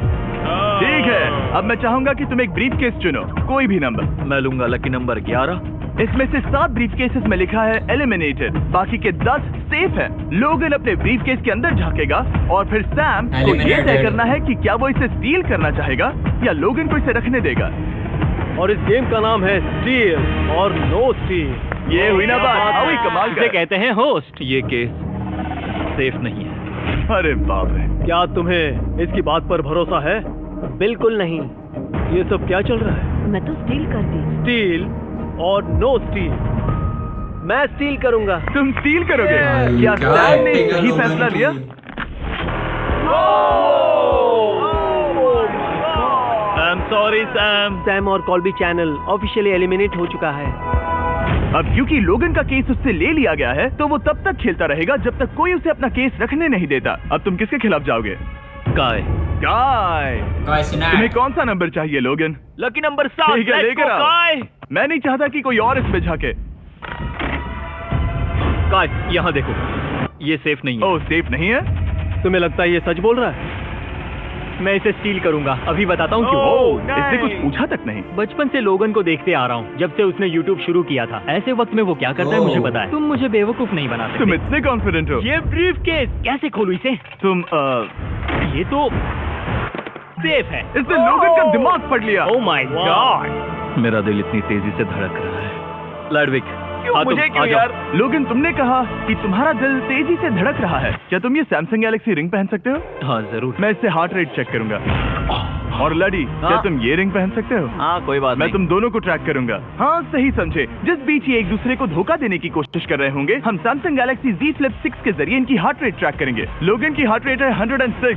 ठीक है, अब मैं चाहूंगा कि तुम एक ब्रीफ केस चुनो, कोई भी नंबर। मैं लूंगा लकी नंबर 11। इसमें से 7 ब्रीफ केसेस में लिखा है एलिमिनेटेड, बाकी के 10 सेफ हैं। लोगन अपने ब्रीफ केस के अंदर झांकेगा और फिर सैम को ये तय Eliminated. करना है कि क्या वो इसे स्टील करना चाहेगा या लोगन को इसे रखने देगा। और इस गेम का नाम है स्टील और नो स्टील। ये हुई ना बात, हाँ वही कमाल इसे का। कहते हैं होस्ट। ये केस सेफ नहीं है। अरे बाप रे, क्या तुम्हें इसकी बात पर भरोसा है? बिल्कुल नहीं। ये सब क्या चल रहा है? मैं तो स्टील करती। स्टील और नो स्टील। मैं स्टील करूंगा। तुम स्टील करोगे? भाई, क्या क्या सैम ने acting है यही लोगन फैसला की। लिया? I'm sorry Sam. सैम और कॉल्बी चैनल ऑफिशियली एलिमिनेट हो चुका है। अब क्योंकि लोगन का केस उससे ले लिया गया है, तो वो तब तक खेलता रहेगा जब तक कोई उसे अपना केस रखने नहीं देता। अब तुम किसके खिलाफ जाओगे? काय। काय। Guys, snap. तुम्हें कौन सा नंबर चाहिए लोगन? Lucky number 7। ठीक है, लेकर आओ। काय। मैं नहीं चाहता कि कोई और इसमें झाके। काय, यहाँ देखो, ये सेफ नहीं है। ओह, सेफ नहीं है? तुम्हें लगता है ये सच बोल रहा है? मैं इसे स्टील करूंगा। अभी बताता हूँ क्यों। ओह, इसने कुछ पूछा तक नहीं। बचपन से लोगन को देखते आ रहा हूँ, जब से उसने YouTube शुरू किया था। ऐसे वक्त में वो क्या करता है मुझे पता है। तुम मुझे बेवकूफ नहीं बना तुम सकते। इतने कॉन्फिडेंट हो? ये ब्रीफ केस कैसे खोलूं इसे? तुम ये तो सेफ है। इसने लोगन का दिमाग पढ़ लिया। Oh my God. मेरा दिल इतनी तेजी से धड़क रहा है। लैडविक, हाँ, तुम मुझे क्यों आ जाओ। यार? लोगन, तुमने कहा कि तुम्हारा दिल तेजी से धड़क रहा है। क्या तुम ये सैमसंग गैलेक्सी रिंग पहन सकते हो? हाँ जरूर। मैं इससे हार्ट रेट चेक करूंगा। और लड़ी, क्या हाँ? तुम ये रिंग पहन सकते हो? हाँ कोई बात मैं नहीं। तुम दोनों को ट्रैक करूंगा। हाँ सही समझे। जिस बीच ये एक दूसरे को धोखा देने की कोशिश कर रहे होंगे, हम सैमसंग गैलेक्सी Z Flip 6 के जरिए इनकी हार्ट रेट ट्रैक करेंगे। लोगन की हार्ट रेट है 106,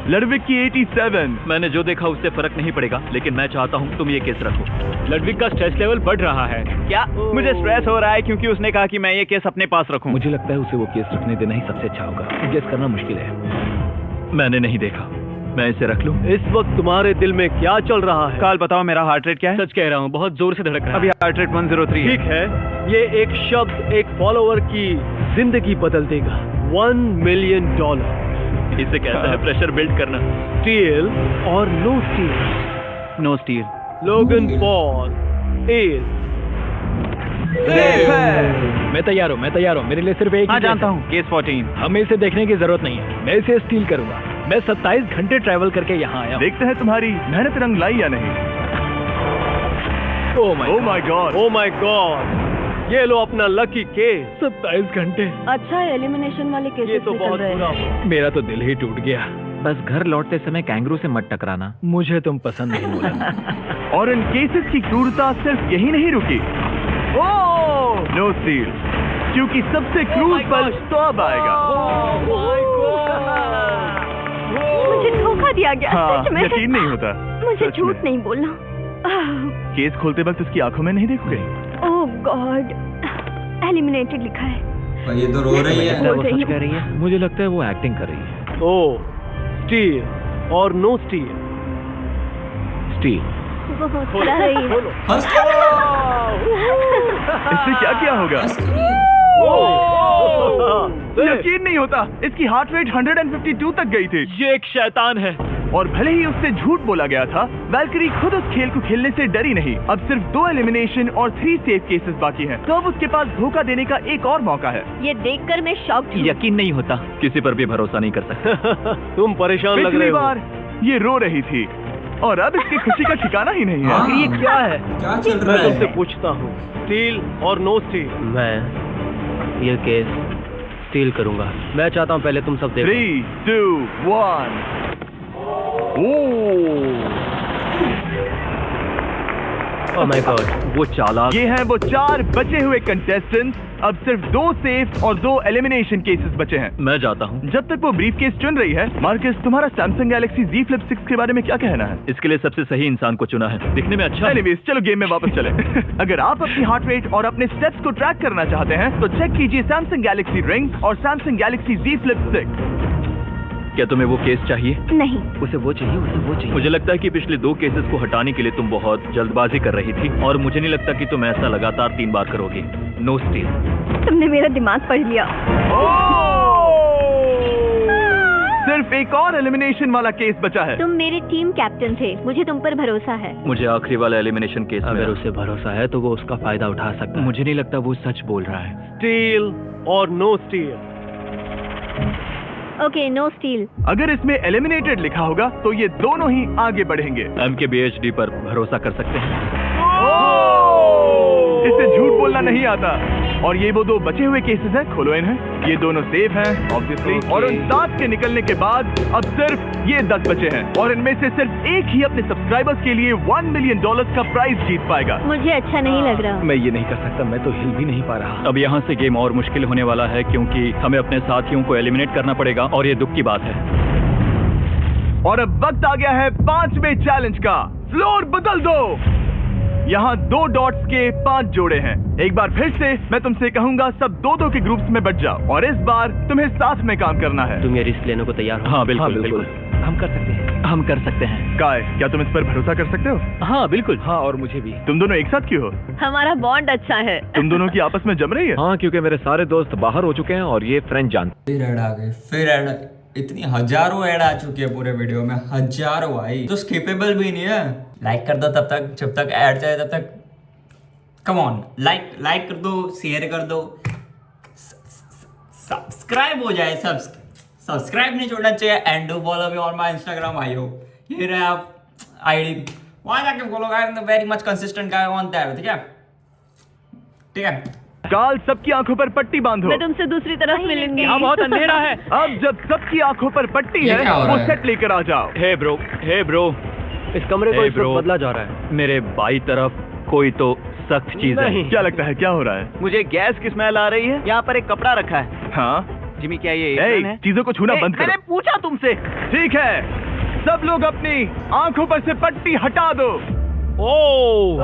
लड़विक की 87। मैंने जो देखा उससे फर्क नहीं पड़ेगा, लेकिन मैं चाहता हूँ तुम ये केस रखो। लड़विक का स्ट्रेस लेवल बढ़ रहा है। क्या? मुझे स्ट्रेस हो रहा है क्योंकि उसने कहा कि मैं ये केस अपने पास रखूं। मुझे लगता है उसे वो केस रखने देना ही सबसे अच्छा होगा। गेस करना मुश्किल है। मैंने नहीं देखा, मैं इसे रख लूं? इस वक्त तुम्हारे दिल में क्या चल रहा है? काल बताओ मेरा हार्ट रेट क्या है? सच कह रहा हूँ, बहुत जोर से धड़क रहा है। अभी हार्ट रेट 103 है। ठीक है, ये एक शब्द एक फॉलोअर की जिंदगी बदल देगा। $1 मिलियन। इसे कहते हैं प्रेशर बिल्ड करना। स्टील और no steal. No steal. Logan Paul is मैं तैयार हूँ, मैं तैयार हूँ। मेरे लिए सिर्फ एक हाँ ही केस जानता है। हूँ, केस 14। हमें इसे देखने की जरूरत नहीं है। मैं इसे स्टील करूंगा। मैं 27 घंटे ट्रैवल करके यहाँ आया हूँ। देखते हैं तुम्हारी मेहनत रंग लाई या नहीं। Oh my God. Oh my God. ये लो अपना लकी केस। 27 घंटे। अच्छा एलिमिनेशन वाले ये केसेस तो निकल बहुत रहे बुरा हैं। हुआ। मेरा तो दिल ही टूट गया। बस घर लौटते समय कैंगरू से मत टकराना। मुझे तुम पसंद नहीं बोला। और इन केसेस की क्रूरता सिर्फ यही नहीं रुकी। ओह, नो स्टील, क्योंकि सबसे क्रूर पल तो अब आएगा। मुझे धोखा दिया गया। हाँ, सच में। यकीन नहीं होता। मुझे सच झूठ में। नहीं बोलना। केस खोलते वक्त उसकी आंखों में नहीं देखोगे? ओह गॉड, एलिमिनेटेड लिखा है। भाई, ये तो रो रही है। वो सच कह रही है? मुझे लगता है वो एक्टिंग कर रही है। ओह, स्टील और नो स्टील। स्टील। वो हंस रही है। हंस क्यों रही इससे क्या क्या होगा? हंस क्यों रही है? यकीन नहीं होता, इसकी हार्ट रेट 152 तक गई थी। ये एक शैतान है। और भले ही उससे झूठ बोला गया था, वैल्करी खुद उस खेल को खेलने से डरी नहीं। अब सिर्फ 2 एलिमिनेशन और 3 सेफ केसेस बाकी हैं, तो अब उसके पास धोखा देने का एक और मौका है। ये देखकर मैं शॉक्ड हूँ। यकीन नहीं होता, किसी पर भी भरोसा नहीं कर सकता। तुम परेशान लग रहे पिछली हो। बार ये रो रही थी और अब इसकी खुशी का ठिकाना ही नहीं है। हाँ। आखिर ये क्या है? क्या चल मैं रहा तुमसे है? पूछता हूँ, स्टील और नो स्टील। मैं ये केस स्टील करूंगा। मैं चाहता हूँ पहले तुम सब देखो। 3, 2, 1। Oh my God. वो चालाक। ये हैं वो 4 बचे हुए कंटेस्टेंट्स। अब सिर्फ 2 सेफ और 2 एलिमिनेशन केसेस बचे हैं। मैं जाता हूँ। जब तक वो ब्रीफ केस चुन रही है, मार्कस, तुम्हारा सैमसंग गैलेक्सी Z Flip 6 के बारे में क्या कहना है? इसके लिए सबसे सही इंसान को चुना है। दिखने में अच्छा है। एनीवेज, चलो गेम में वापस चलें। अगर आप अपनी हार्ट रेट और अपने स्टेप्स को ट्रैक करना चाहते हैं, तो चेक कीजिए सैमसंग गैलेक्सी रिंग और सैमसंग गैलेक्सी Z Flip 6। क्या तुम्हें वो केस चाहिए? नहीं, उसे वो चाहिए। मुझे लगता है कि पिछले 2 केसेस को हटाने के लिए तुम बहुत जल्दबाजी कर रही थी, और मुझे नहीं लगता कि तुम ऐसा लगातार 3 बार करोगी। No steal. तुमने मेरा दिमाग पढ़ लिया। सिर्फ एक और एलिमिनेशन वाला केस बचा है। तुम मेरे टीम कैप्टन थे, मुझे तुम पर भरोसा है। मुझे आखिरी वाला एलिमिनेशन केस अगर उसे भरोसा है तो वो उसका फायदा उठा सकता है। मुझे नहीं लगता वो सच बोल रहा है। स्टील और no steal. Okay, no steal. अगर इसमें एलिमिनेटेड लिखा होगा तो ये दोनों ही आगे बढ़ेंगे। MKBHD पर भरोसा कर सकते हैं। इसे झूठ बोलना नहीं आता। और ये वो दो बचे हुए केसेस हैं, खोलो इन्हें। ये दोनों सेफ हैं ऑब्वियसली। और उन 7 के निकलने के बाद अब सिर्फ ये 10 बचे हैं और इनमें से सिर्फ एक ही अपने सब्सक्राइबर्स के लिए $1 मिलियन का प्राइज जीत पाएगा। मुझे अच्छा नहीं लग रहा। मैं ये नहीं कर सकता, मैं तो हिल भी नहीं पा रहा। अब यहाँ से गेम और मुश्किल होने वाला है क्योंकि हमें अपने साथियों को एलिमिनेट करना पड़ेगा और ये दुख की बात है। और अब वक्त आ गया है 5वें चैलेंज का। फ्लोर बदल दो। यहाँ 2 डॉट्स के 5 जोड़े हैं। एक बार फिर से मैं तुमसे कहूंगा, सब 2-2 के ग्रुप्स में बट जाओ और इस बार तुम्हें साथ में काम करना है। तुम ये रिस्क लेने को तैयार हो? हाँ बिल्कुल बिल्कुल। हम कर सकते हैं। हम कर सकते हैं। काय, क्या तुम इस पर भरोसा कर सकते हो? हाँ बिल्कुल। हाँ, और मुझे भी। तुम दोनों एक साथ क्यों हो? हमारा बॉन्ड अच्छा है। तुम दोनों की आपस में जम रही है? हाँ, क्योंकि मेरे सारे दोस्त बाहर हो चुके हैं और ये फ्रेंड जानते। फिर ऐड आ गई, फिर ऐड। इतनी हजारों ऐड आ चुकी है पूरे वीडियो में, हजारों भाई, तो स्किपेबल भी नहीं है। लाइक कर दो तब तक, जब तक ऐड जाए तब तक। कम ऑन, लाइक कर दो, शेयर कर दो, सब्सक्राइब हो जाए। सब्सक्राइब नहीं छोड़ना चाहिए। And do follow me on my Instagram. ये रहे आप आईडी, वहां जाके फॉलो करें। Very much consistent guy on that. ठीक है। काल, सबकी आंखों पर पट्टी बांधो। मैं तुमसे दूसरी तरफ मिलूंगी। यहाँ बहुत अंधेरा है। अब जब सबकी आंखों पर पट्टी ये है क्या हो रहा वो है? सेट लेकर आ जाओ। हे ब्रो, इस कमरे को Hey, इस वक्त bro. बदला जा रहा है। मेरे बाई तरफ कोई तो सख्त चीज है। क्या लगता है क्या हो रहा है? मुझे गैस की स्मेल आ रही है। यहाँ पर एक कपड़ा रखा है। हाँ, जिमी, क्या ये ए, एप्रन है? चीजों को छूना बंद मैंने करो। पूछा तुमसे। ठीक है, सब लोग अपनी आंखों पर से पट्टी हटा दो। Oh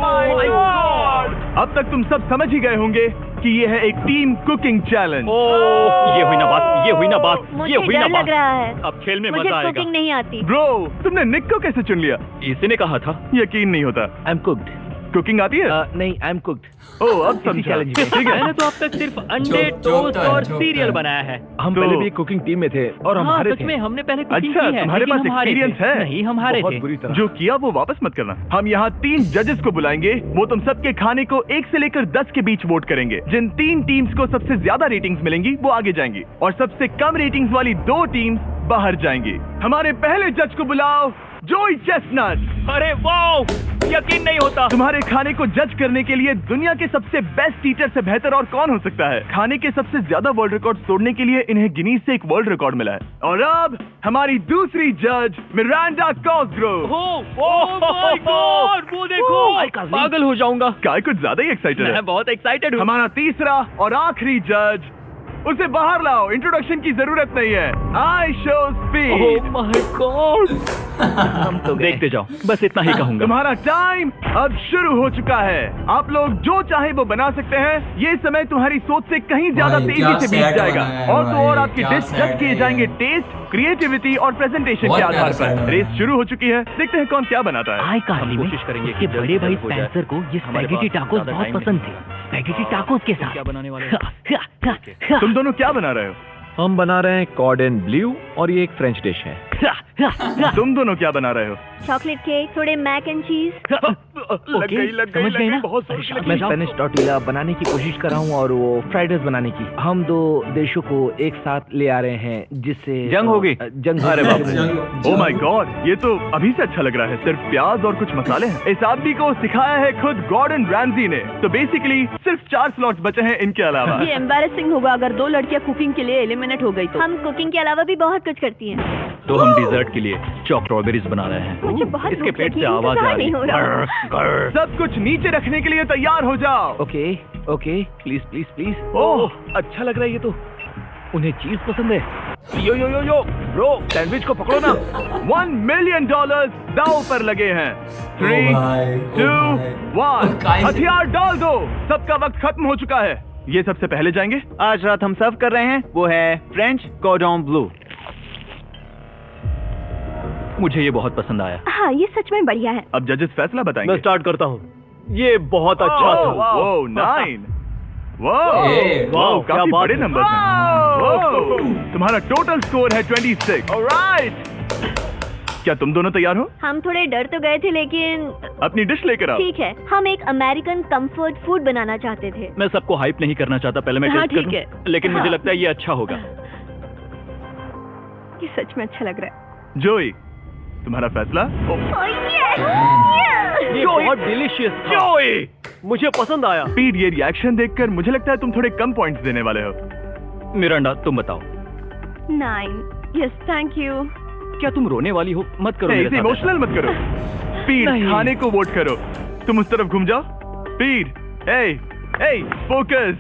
my God! अब तक तुम सब समझ ही गए होंगे कि ये है एक टीम कुकिंग चैलेंज। ये हुई ना बात। मुझे डर लग रहा है। अब खेल में मुझे मजा आएगा। कुकिंग नहीं आती। ब्रो, तुमने निक को कैसे चुन लिया? इसी ने कहा था। यकीन नहीं होता। I am cooked. कुकिंग आती है? नहीं, आई एम कुक्ड। ओह, अब समझा। चैलेंज ठीक है। मैंने तो अब तक सिर्फ अंडे, जोक टोस्ट तो है, और जोक तो सीरियल है। बनाया है। हम तो- पहले भी कुकिंग टीम में थे और हम हारे थे। में हमने पहले कुकिंग अच्छा, की है, तुम्हारे लेकिन पास हम हारे एक्सपीरियंस थे। है? नहीं, हम हारे बहुत थे। बुरी तरह। जो किया वो वापस मत करना। हम यहाँ 3 जजेस को बुलाएंगे। वो तुम सबके खाने को 1 से लेकर 10 के बीच वोट करेंगे। जिन 3 टीम्स को सबसे ज्यादा रेटिंग्स मिलेंगी वो आगे जाएंगी और सबसे कम रेटिंग्स वाली 2 टीम्स बाहर जाएंगी। हमारे पहले जज को बुलाओ, जोई चेस्टनट। अरे वाओ, यकीन नहीं होता। तुम्हारे खाने को जज करने के लिए दुनिया के सबसे बेस्ट ईटर से बेहतर और कौन हो सकता है? खाने के सबसे ज्यादा वर्ल्ड रिकॉर्ड तोड़ने के लिए इन्हें गिनीज से एक वर्ल्ड रिकॉर्ड मिला है। और अब हमारी दूसरी जज मिरांडा कॉसग्रोव। ओह माय गॉड, वो देखो, पागल हो जाऊंगा। काय कुछ ज्यादा ही एक्साइटेड है। मैं बहुत एक्साइटेड हूँ। हमारा तीसरा और आखिरी जज, उसे बाहर लाओ। इंट्रोडक्शन की जरूरत नहीं है। I show speed. Oh my God. हम तो देखते जाओ, बस इतना ही कहूंगा। तुम्हारा टाइम अब शुरू हो चुका है। आप लोग जो चाहे वो बना सकते हैं। ये समय तुम्हारी सोच से कहीं ज्यादा भाई, तेजी क्या से बीत sad जाएगा। बनाया है और तो भाई, और आपकी क्या डिश sad जज किए है जाएंगे ये। टेस्ट, क्रिएटिविटी और प्रेजेंटेशन बहुत के आधार प्यारा sad पर। है। रेस शुरू हो चुकी है। देखते हैं कौन क्या बनाता है। हाय कार्ली हम में कोशिश करेंगे उसके कि जल्द बड़े से भाई जल्द हो जाए। स्पेंसर को ये हमारे स्पैगेटी पास टाकोस ज्यादा बहुत टाइम पसंद नहीं थे। स्पैगेटी टाकोस के साथ क्या बनाने वाले हैं? तुम दोनों क्या बना रहे हो? हम बना रहे हैं कॉर्डन ब्लू और ये एक फ्रेंच डिश है। तुम दोनों क्या बना रहे हो? चॉकलेट केक, थोड़े मैक एंड चीज। लग गई ना? बहुत मैं स्पेनिश टॉर्टिला बनाने की कोशिश कर रहा हूँ और वो फ्राइड राइस बनाने की। हम 2 देशों को एक साथ ले आ रहे हैं जिससे जंग होगी। जंग। अरे बाप रे, ओह माय गॉड, ये तो अभी से अच्छा लग रहा है। सिर्फ प्याज और कुछ मसाले हैं। इस आदमी को सिखाया है खुद गॉर्डन रैमजी ने। तो बेसिकली सिर्फ 4 स्लॉट्स बचे हैं इनके अलावा। ये एम्बैरेसिंग होगा अगर 2 लड़कियां कुकिंग के लिए एलिमिनेट हो गई तो। हम कुकिंग के अलावा भी बहुत कुछ करती हैं। तो हम डिजर्ट के लिए चॉक स्ट्रॉबेरीज बना रहे हैं। मुझे बहुत इसके भूख पेट लगी से है, आवाज आ रही नहीं हो रहा। है। सब कुछ नीचे रखने के लिए तैयार हो जाओ। Okay okay, please please please. Oh, अच्छा लग रहा है ये तो। उन्हें चीज पसंद है। यो यो यो यो ब्रो, सैंडविच को पकड़ो ना। $1 मिलियन दांव पर लगे हैं। 3, भाई, 2, 1, काय से- हथियार डाल दो। सबका वक्त खत्म हो चुका है। ये सबसे पहले जाएंगे। आज रात हम सर्व कर रहे हैं वो है फ्रेंच कॉर्डन ब्लू। मुझे ये बहुत पसंद आया। हाँ, ये सच में बढ़िया है। अब जजेस फैसला बताएंगे। मैं स्टार्ट करता हूँ। ये बहुत अच्छा था। ओह 9। वाह ए, वाह क्या काफी बात बड़े है। नंबर हैं। तुम्हारा टोटल स्कोर है 26। ऑलराइट। क्या तुम दोनों तैयार हो? हम थोड़े डर तो गए थे लेकिन अपनी डिश लेकर आओ। ठीक है, हम एक अमेरिकन कंफर्ट फूड बनाना चाहते थे। मैं सबको हाइप नहीं करना चाहता, पहले मैं हाँ, टेस्ट ठीक करूं। लेकिन मुझे लगता है ये अच्छा होगा। ये सच में अच्छा लग रहा है। जोई, तुम्हारा फैसला? ये बहुत डिलीशियस था। जोई, मुझे पसंद आया। पीट, ये रिएक्शन देखकर मुझे लगता है तुम थोड़े कम पॉइंट्स देने वाले हो। मिरांडा तुम बताओ, 9। Yes, thank you. क्या तुम रोने वाली हो? मत करो नहीं, मेरे इसे साथ इमोशनल मत करो। पीट, नहीं। खाने को वोट करो। तुम उस तरफ घूम जाओ। पीट, ए, फोकस।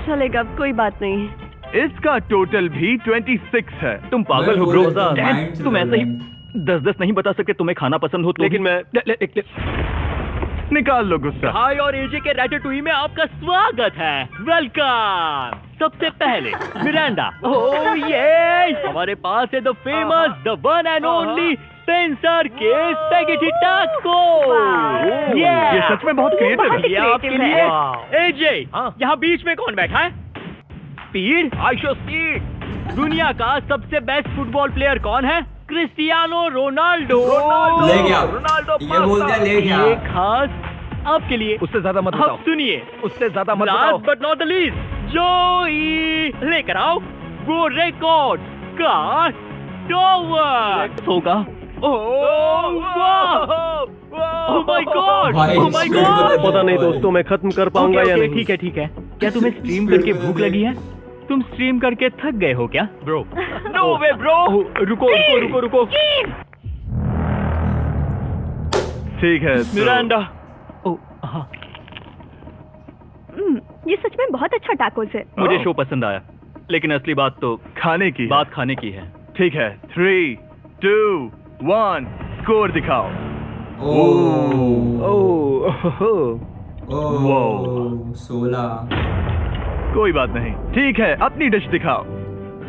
चलेगा, कोई बात नहीं। इसका टोटल भी 26 है। तुम पागल हो ब्रो। Mind तुम ऐसे ही 10-10 नहीं बता सकते तुम्हें खाना पसंद हो तो लेकिन भी। निकाल लो गुस्सा। हाय और एजे के रैटेटुई में आपका स्वागत है। वेलकम। सबसे पहले मिरांडा। ओह ये हमारे पास है the famous, the one and only Spencer के स्पैगेटी टाको। ये सच में बहुत क्रिएटिव है। ये आपके creative लिए। है। एजे, यहाँ बीच में कौन बैठा है? Speed, I show speed. दुनिया का सबसे बेस्ट फुटबॉल प्लेयर कौन है? Cristiano Ronaldo. ले गया। रोनाल्डो ये बोल दिया, ले गया। ये खास आपके लिए। उससे ज्यादा मत अब बताओ। सुनिए, उससे ज्यादा मत लास्ट बताओ। बट नॉट द लीस्ट, जोई लेकर आओ वो रिकॉर्ड का टॉवर। होगा। ओह माय गॉड, भाई, ओह माय गॉड। पता नहीं दोस्तों, मैं खत्म कर पाऊंगा या नहीं। ठीक है ठीक है। क्या तुम्हें स्ट्रीम करके भूख लगी है? तुम स्ट्रीम करके थक गए हो क्या ब्रो? No way bro. रुको रुको रुको रुको। ठीक है तो- मिरांडा। ओह हाँ, ये सच में बहुत अच्छा टाकोस है। मुझे शो पसंद आया, लेकिन असली बात तो खाने की है। बात खाने की है। ठीक है, 3, 2, 1, स्कोर दिखाओ। ओ 16। कोई बात नहीं। ठीक है, अपनी डिश दिखाओ।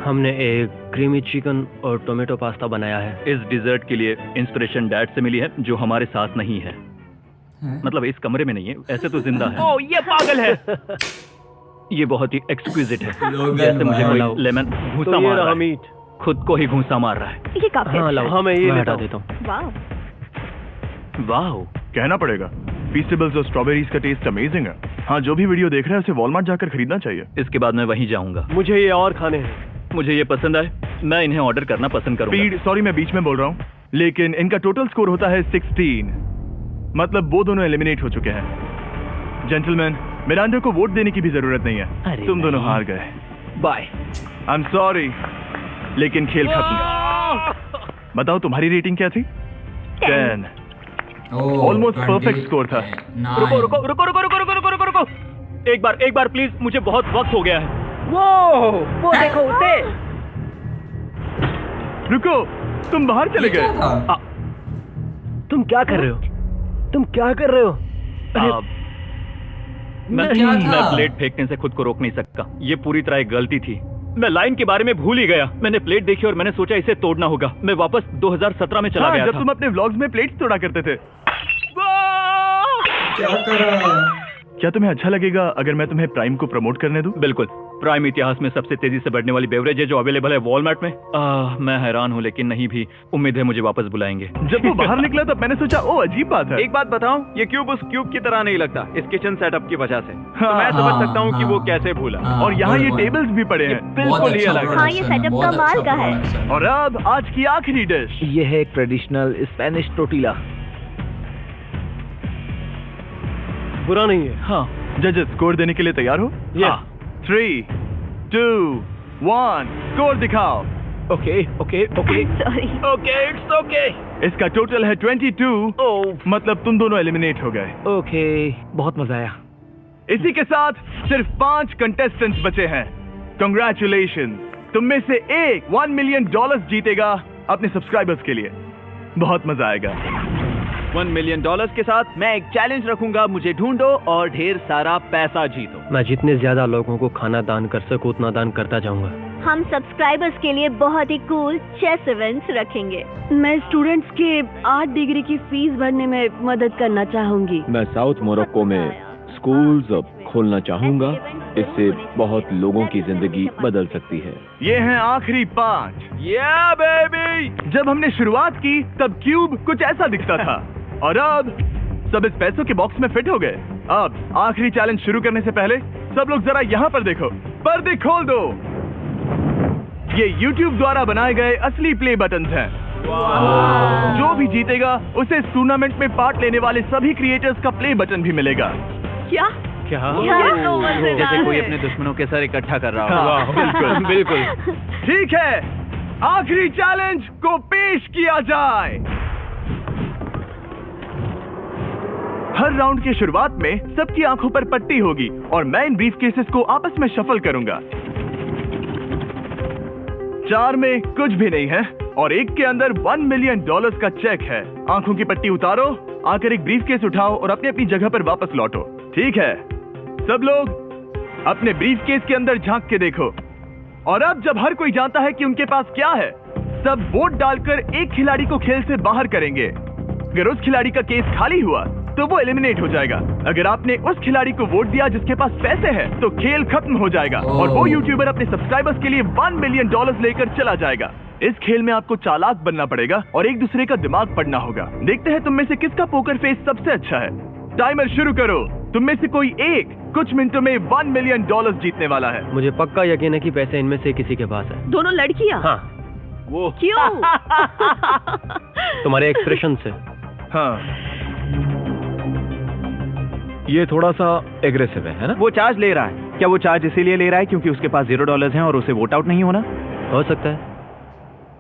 हमने एक क्रीमी चिकन और टोमेटो पास्ता बनाया है। इस डिजर्ट के लिए इंस्पिरेशन डैड से मिली है, जो हमारे साथ नहीं है। मतलब इस कमरे में नहीं है, ऐसे तो जिंदा है। ओह ये पागल है। ये बहुत ही एक्सक्विजिट है। लोगन जैसे मुझे भाई। कोई लेमन घूंसा तो ये मार रहा रहा है। मीट। खुद को ही घूंसा मार रहा है। ये काफी हाँ अच्छा लाओ, है। हाँ, मैं ये लेता हटा हूँ। देता हूँ। वाह, वाह, कहना पड़ेगा, फीस्टेबल्स और स्ट्रॉबेरीज का टेस्ट अमेजिंग है। हाँ, जो भी वीडियो देख रहा है उसे वॉलमार्ट जाकर खरीदना चाहिए। इसके बाद मैं वहीं जाऊंगा। मुझे ये और खाने हैं। मुझे ये पसंद आए, मैं इन्हें ऑर्डर करना पसंद करूंगा। स्पीड, सॉरी मैं बीच में बोल रहा हूँ, लेकिन इनका टोटल स्कोर होता है 16। मतलब वो दोनों एलिमिनेट हो चुके हैं। जेंटलमैन, मिरांडा को वोट देने की भी जरूरत नहीं है। अरे तुम दोनों नहीं। हार गए। बाय। आई एम सॉरी, लेकिन खेल खत्म। बताओ तुम्हारी रेटिंग क्या थी? 10। Almost perfect score था। रुको रुको रुको रुको रुको रुको रुको रुको रुको। एक बार प्लीज, मुझे बहुत वक्त हो गया है। वो देखो उसे। रुको, तुम बाहर चले गए। तुम क्या कर रहे हो? तुम क्या कर रहे हो? मैं क्या था? मैं प्लेट फेंकने से खुद को रोक नहीं सकता। ये पूरी तरह एक गलती थी। मैं लाइन के बारे में भूल ही गया। मैंने प्लेट देखी और मैंने सोचा इसे तोड़ना होगा। मैं वापस 2017 में चला हाँ, गया जब था। तुम अपने व्लॉग्स में प्लेट्स तोड़ा करते थे। क्या कर रहा है? क्या तुम्हें अच्छा लगेगा अगर मैं तुम्हें प्राइम को प्रमोट करने दूं? बिल्कुल। प्राइम इतिहास में सबसे तेजी से बढ़ने वाली बेवरेज है जो अवेलेबल है वॉलमार्ट में। मैं हैरान हूँ, लेकिन नहीं भी उम्मीद है मुझे वापस बुलाएंगे। जब वो बाहर निकला तब मैंने सोचा, ओ अजीब बात है। एक बात बताऊं, ये क्यूब उस क्यूब की तरह नहीं लगता इस किचन सेटअप की वजह से। तो मैं हाँ, समझ सकता हूँ कि वो हाँ। कैसे भूला। हाँ, और यहाँ ये बिल्कुल। टेबल्स भी पड़े हैं, बहुत बिल्कुल ही अच्छा अलग। production हाँ, ये है, setup बहुत कमाल अच्छा का है। production है। और अब आज की आखिरी डिश। ये है एक ट्रेडिशनल स्पेनिश टोटीला। बुरा नहीं है। हाँ, जजेस, स्कोर देने के लिए तैयार हो? हाँ। 3, 2, 1, स्कोर दिखाओ। Okay okay okay sorry. Okay, it's okay. इसका टोटल है 22। ओह मतलब तुम दोनों एलिमिनेट हो गए। ओके, बहुत मजा आया। इसी के साथ सिर्फ 5 कंटेस्टेंट्स बचे हैं। कंग्रेचुलेशन, तुम में से एक $1 मिलियन जीतेगा अपने सब्सक्राइबर्स के लिए। बहुत मजा आएगा। $1 मिलियन के साथ मैं एक चैलेंज रखूंगा, मुझे ढूंढो और ढेर सारा पैसा जीतो। मैं जितने ज्यादा लोगों को खाना दान कर सकूं उतना दान करता जाऊंगा। हम सब्सक्राइबर्स के लिए बहुत ही कूल चेस इवेंट्स रखेंगे। मैं स्टूडेंट्स के 8 डिग्री की फीस भरने में मदद करना चाहूंगी। मैं साउथ मोरक्को में स्कूल्स खोलना चाहूंगा। इससे बहुत लोगों की जिंदगी बदल सकती है। ये हैं आखिरी 5। या बेबी! जब हमने शुरुआत की तब क्यूब कुछ ऐसा दिखता था और अब सब इस पैसों के बॉक्स में फिट हो गए। अब आखिरी चैलेंज शुरू करने से पहले सब लोग जरा यहाँ पर देखो। पर्दे खोल दो। ये YouTube द्वारा बनाए गए असली प्ले बटन हैं। जो भी जीतेगा उसे इस टूर्नामेंट में पार्ट लेने वाले सभी क्रिएटर्स का प्ले बटन भी मिलेगा। क्या? जैसे कोई अपने दुश्मनों के सर इकट्ठा कर रहा हो। हाँ, बिल्कुल बिल्कुल। ठीक है, आखिरी चैलेंज को पेश किया जाए। हर राउंड की शुरुआत में सबकी आंखों पर पट्टी होगी और मैं इन ब्रीफ केसेस को आपस में शफल करूंगा। 4 में कुछ भी नहीं है और एक के अंदर $1 मिलियन का चेक है। आंखों की पट्टी उतारो, आकर एक ब्रीफ केस उठाओ और अपनी अपनी जगह पर वापस लौटो। ठीक है, सब लोग अपने ब्रीफ केस के अंदर झांक के देखो। और अब जब हर कोई जानता है कि उनके पास क्या है, सब वोट डालकर एक खिलाड़ी को खेल से बाहर करेंगे। अगर उस खिलाड़ी का केस खाली हुआ तो वो एलिमिनेट हो जाएगा। अगर आपने उस खिलाड़ी को वोट दिया जिसके पास पैसे हैं, तो खेल खत्म हो जाएगा और वो यूट्यूबर अपने सब्सक्राइबर्स के लिए $1 मिलियन लेकर चला जाएगा। इस खेल में आपको चालाक बनना पड़ेगा और एक दूसरे का दिमाग पढ़ना होगा। देखते हैं तुम में से किसका पोकर फेस सबसे अच्छा है। टाइमर शुरू करो। तुम में से कोई एक कुछ मिनटों में $1 मिलियन जीतने वाला है। मुझे पक्का यकीन है कि पैसे इनमें से किसी के पास है। दोनों लड़कियां? हाँ। वो क्यों? तुम्हारे एक्सप्रेशन से। हाँ, ये थोड़ा सा एग्रेसिव है ना? वो चार्ज ले रहा है। क्या वो चार्ज इसीलिए ले रहा है क्योंकि उसके पास $0 हैं और उसे वोट आउट नहीं होना? हो सकता है।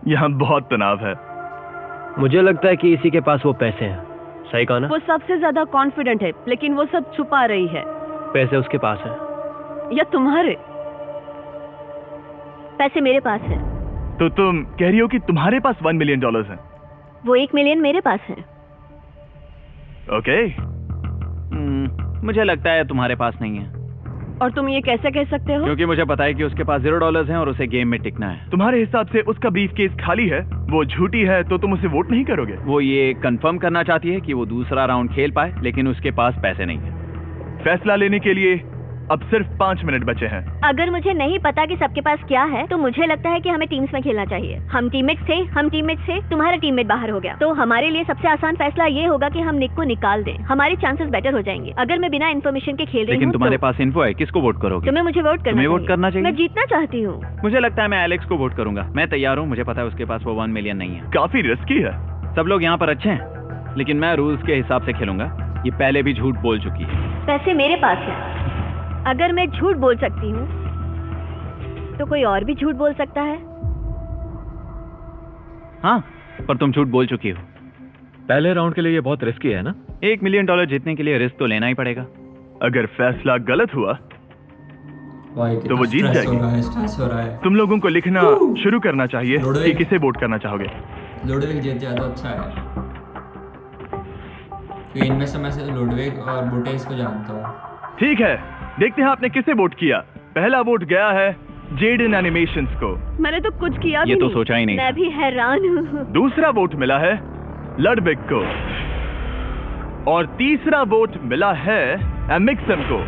यहाँ बहुत तनाव है। मुझे लगता है कि इसी के पास वो पैसे हैं। सही कहा ना? वो सबसे ज्यादा कॉन्फिडेंट है, लेकिन वो सब छुपा रही है। पैसे उसके पास हैं। या तुम्हारे? पैसे मेरे पास है। तो तुम कह रही हो कि तुम्हारे पास $1 मिलियन है? वो 1 मिलियन मेरे पास है। ओके। मुझे लगता है तुम्हारे पास नहीं है। और तुम ये कैसे कह सकते हो? क्योंकि मुझे पता है कि उसके पास $0 हैं और उसे गेम में टिकना है। तुम्हारे हिसाब से उसका ब्रीफ केस खाली है, वो झूठी है, तो तुम उसे वोट नहीं करोगे? वो ये कंफर्म करना चाहती है कि वो दूसरा राउंड खेल पाए, लेकिन उसके पास पैसे नहीं है। फैसला लेने के लिए अब सिर्फ 5 मिनट बचे हैं। अगर मुझे नहीं पता कि सबके पास क्या है, तो मुझे लगता है कि हमें टीम्स में खेलना चाहिए। हम टीममेट्स थे, तुम्हारा टीममेट बाहर हो गया, तो हमारे लिए सबसे आसान फैसला ये होगा कि हम निक को निकाल दें। हमारे चांसेस बेटर हो जाएंगे। अगर मैं बिना इन्फॉर्मेशन के खेल रही हूँ, लेकिन तुम्हारे पास इन्फो है, किसको वोट करोगे? तुम्हें मुझे वोट करना तुम्हें वोट करना चाहिए। मैं जीतना चाहती हूँ। मुझे लगता है मैं एलेक्स को वोट करूंगा। मैं तैयार हूँ। मुझे पता है उसके पास वो $1 मिलियन नहीं है। काफी रिस्की है। सब लोग यहाँ पर अच्छे हैं, लेकिन मैं रूल्स के हिसाब से खेलूंगा। ये पहले भी झूठ बोल चुकी है। पैसे मेरे पास है। अगर मैं झूठ बोल सकती हूँ, तो कोई और भी झूठ बोल सकता है। हाँ, पर तुम झूठ बोल चुकी हो। पहले राउंड के लिए ये बहुत रिस्की है ना? $1 मिलियन जीतने के लिए रिस्क तो लेना ही पड़ेगा। अगर फैसला गलत हुआ तो वो जीत जाएगी। स्ट्रेस हो रहा है। तुम लोगों को लिखना शुरू करना चाहिए कि किसे वोट करना चाहोगे। लुडविग जीत जाए तो अच्छा है, क्योंकि इनमें से मैं सिर्फ लुडविग और बुटेस को जानता हूँ। ठीक है, देखते हैं आपने किसे वोट किया। पहला वोट गया है जेडन एनिमेशंस को। मैंने तो कुछ किया भी ये तो नहीं। सोचा ही नहीं। मैं भी हैरान हूँ। दूसरा वोट मिला है लडविग को और तीसरा वोट मिला है एमिक्सम को।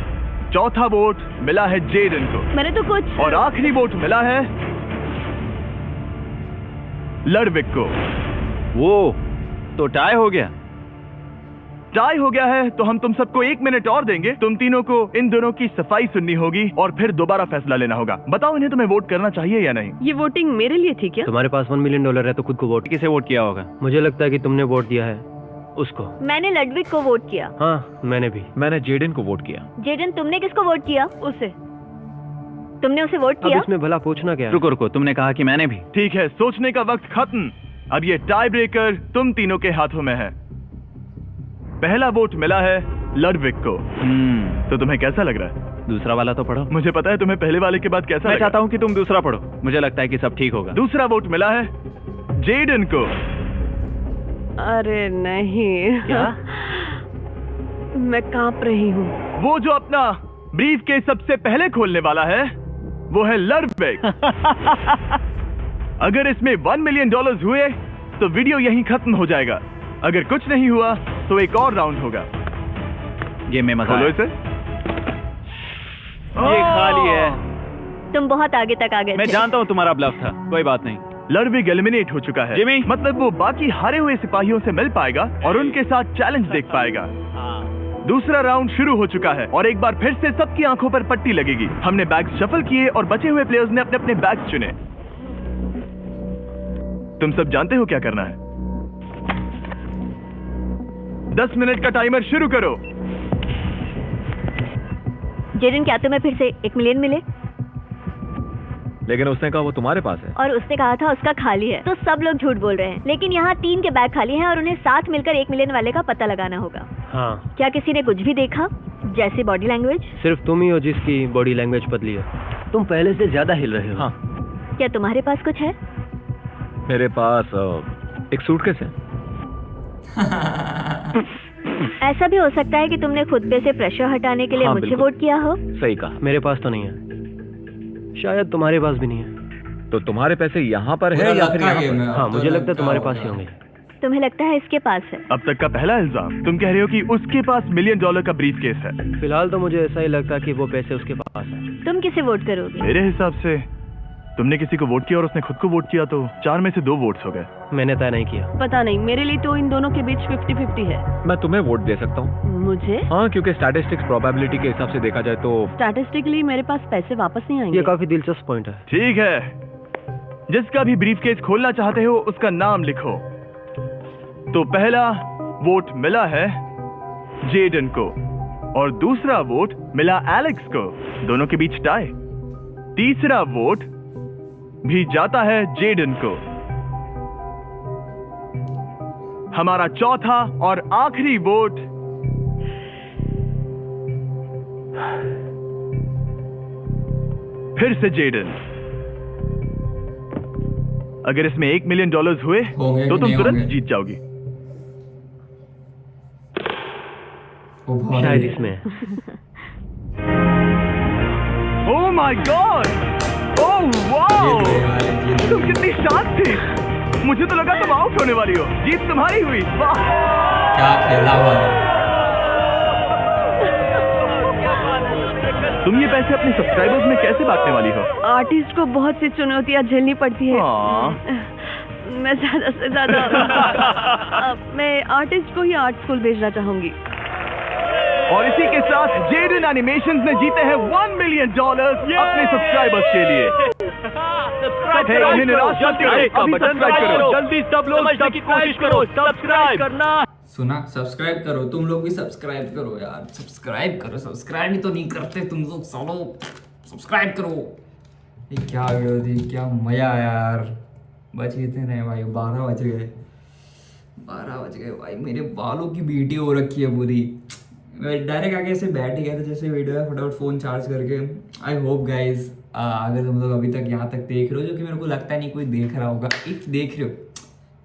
चौथा वोट मिला है जेडन को। मैंने तो कुछ। और आखिरी वोट मिला है लडविग को। वो तो टाई हो गया। टाई हो गया है तो हम तुम सबको 1 मिनट और देंगे। तुम तीनों को इन दोनों की सफाई सुननी होगी और फिर दोबारा फैसला लेना होगा। बताओ इन्हें तुम्हें वोट करना चाहिए या नहीं। ये वोटिंग मेरे लिए थी क्या? तुम्हारे पास $1 मिलियन है तो खुद को वोट। किसे वोट किया होगा? मुझे लगता है कि तुमने वोट दिया है उसको। मैंने लडविग को वोट किया। हाँ, मैंने भी। मैंने जेडन को वोट किया। जेडन, तुमने किसको वोट किया? उसे। तुमने उसे वोट अब किया? इसमें भला पूछना क्या है? रुको रुको, तुमने कहा कि मैंने भी। ठीक है, सोचने का वक्त खत्म। अब ये टाई ब्रेकर तुम तीनों के हाथों में है। पहला वोट मिला है लडविग को। तो तुम्हें कैसा लग रहा है? दूसरा वाला तो पढ़ो। मुझे पता है तुम्हें पहले वाले के बाद कैसा मैं लगा। चाहता हूँ कि तुम दूसरा पढ़ो। मुझे लगता है कि सब ठीक होगा। दूसरा वोट मिला है जेडन को। अरे नहीं। क्या? मैं कांप रही हूँ। वो जो अपना ब्रीफ केस सबसे पहले खोलने वाला है, वो है लर्वेक। अगर इसमें $1 मिलियन हुए तो वीडियो यहीं खत्म हो जाएगा। अगर कुछ नहीं हुआ तो एक और राउंड होगा। गेम में मजा खोलो आया। इसे। ये खाली है। तुम बहुत आगे तक आ गए मैं थे। जानता हूँ तुम्हारा ब्लफ था, कोई बात नहीं। लर्वेक एलिमिनेट हो चुका है। जिमी। मतलब वो बाकी हारे हुए सिपाहियों से मिल पाएगा और उनके साथ चैलेंज देख पाएगा। दूसरा राउंड शुरू हो चुका है और एक बार फिर से सबकी आंखों पर पट्टी लगेगी। हमने बैग्स शफल किए और बचे हुए प्लेयर्स ने अपने अपने बैग्स चुने। तुम सब जानते हो क्या करना है। 10 मिनट का टाइमर शुरू करो। जेडन, क्या तुम्हें फिर से 1 मिलियन मिले? लेकिन उसने कहा वो तुम्हारे पास है। और उसने कहा था उसका खाली है। तो सब लोग झूठ बोल रहे हैं, लेकिन यहाँ 3 के बैग खाली हैं और उन्हें साथ मिलकर 1 मिलियन वाले का पता लगाना होगा। हाँ, क्या किसी ने कुछ भी देखा, जैसे बॉडी लैंग्वेज? सिर्फ तुम ही हो जिसकी बॉडी लैंग्वेज बदली है। तुम पहले से ज्यादा हिल रहे हो। हाँ, क्या तुम्हारे पास कुछ है? मेरे पास एक सूटकेस है। ऐसा भी हो सकता है कि तुमने खुद पे से प्रेशर हटाने के लिए हाँ, मुझे बिल्कुल। वोट किया हो। सही कहा। मेरे पास तो नहीं है, शायद तुम्हारे पास भी नहीं है। तो तुम्हारे पैसे यहाँ पर है या फिर यहाँ पर? हाँ, मुझे लगता है तुम्हारे पास ही होंगे। तुम्हें लगता है इसके पास है? अब तक का पहला इल्जाम। तुम कह रहे हो कि उसके पास $1 मिलियन का ब्रीफकेस है। फिलहाल तो मुझे ऐसा ही लगता है कि वो पैसे उसके पास है। तुम किसे वोट करोगे? मेरे हिसाब से तुमने किसी को वोट किया और उसने खुद को वोट किया, तो 4 में से 2 वोट्स हो गए। मैंने तय नहीं किया। पता नहीं, मेरे लिए तो इन दोनों के बीच 50-50 है। मैं तुम्हें वोट दे सकता हूँ। मुझे हाँ, क्योंकि स्टैटिस्टिक्स प्रोबेबिलिटी के हिसाब से देखा जाए तो स्टैटिस्टिकली मेरे पास पैसे वापस नहीं आएंगे। ये काफी दिलचस्प पॉइंट है। ठीक है, जिसका भी ब्रीफकेस खोलना चाहते हो उसका नाम लिखो। तो पहला वोट मिला है जेडन को और दूसरा वोट मिला एलेक्स को। दोनों के बीच टाई। तीसरा वोट भी जाता है जेडन को। हमारा चौथा और आखिरी वोट फिर से जेडन। अगर इसमें $1 मिलियन हुए होंगे तो कि तुम नहीं तुरंत होंगे? जीत जाओगी। वो बहुत शायद है। इसमें है। Oh my God, oh wow, ये तो यार, ये तो- तुम कितनी शांत थी। मुझे तो लगा तुम आउट होने वाली हो। जीत तुम्हारी हुई। वाह, क्या खेला हुआ है। तुम ये पैसे अपने सब्सक्राइबर्स में कैसे बांटने वाली हो? आर्टिस्ट को बहुत सी चुनौतियाँ झेलनी पड़ती है। हाँ। मैं ज्यादा से ज्यादा मैं आर्टिस्ट को ही आर्ट स्कूल भेजना चाहूंगी। और इसी के साथ जेडन एनिमेशंस ने जीते हैं $1 मिलियन अपने सब्सक्राइबर्स के लिए। Hey, उन्हें निराश मत करो, अभी सब्सक्राइब करो। जल्दी सब लोग समझने की कोशिश करो, सब्सक्राइब करना। सुना, सब्सक्राइब करो। तुम लोग भी सब्सक्राइब करो यार, सब्सक्राइब करो। सब्सक्राइब ही तो नहीं करते तुम लोग। सालो सब्सक्राइब करो। ये क्या वीडियो थी, क्या मजा आया यार। बच कितने रहे भाई? 12 बज गए। 12 बज गए भाई। मेरे बालों की बीटी हो रखी है पूरी। मैं डायरेक्ट आके ऐसे बैठ गया था जैसे वीडियो है, फटाफट फ़ोन चार्ज करके। आई होप गाइज अगर तुम लोग अभी तक यहाँ तक देख रहे हो, जो कि मेरे को लगता नहीं कोई देख रहा होगा, इफ देख रहे हो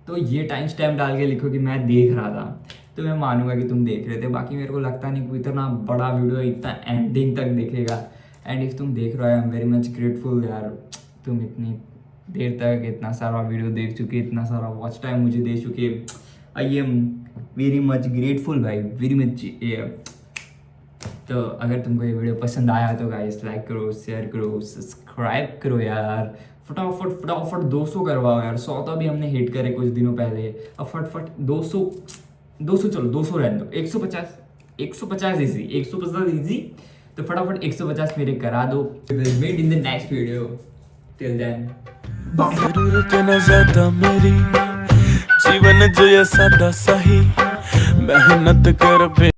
तो ये टाइम स्टैम्प डाल के लिखो कि मैं देख रहा था, तो मैं मानूंगा कि तुम देख रहे थे। बाकी मेरे को लगता नहीं कोई इतना बड़ा वीडियो इतना एंडिंग तक देखेगा। एंड इफ तुम देख रहे हो, I am very much grateful यार। तुम इतनी देर तक इतना सारा वीडियो देख चुके, इतना सारा वॉच टाइम मुझे दे चुके। I am very much grateful भाई, वेरी मच। तो अगर तुमको ये वीडियो पसंद आया तो गाइस लाइक करो, शेयर करो, सब्सक्राइब करो यार। फटाफट फटाफट 200 करवाओ यार। 100 तो अभी हमने हिट करे कुछ दिनों पहले। अब फटफट 200 चलो 200 रहने दो। 150 इजी, 150 इजी। तो फटाफट 150 मेरे करा दो। Meet in the next video. Till then जरूरत न ज्यादा मेरी, जीवन जो ये सादा सही, मेहनत कर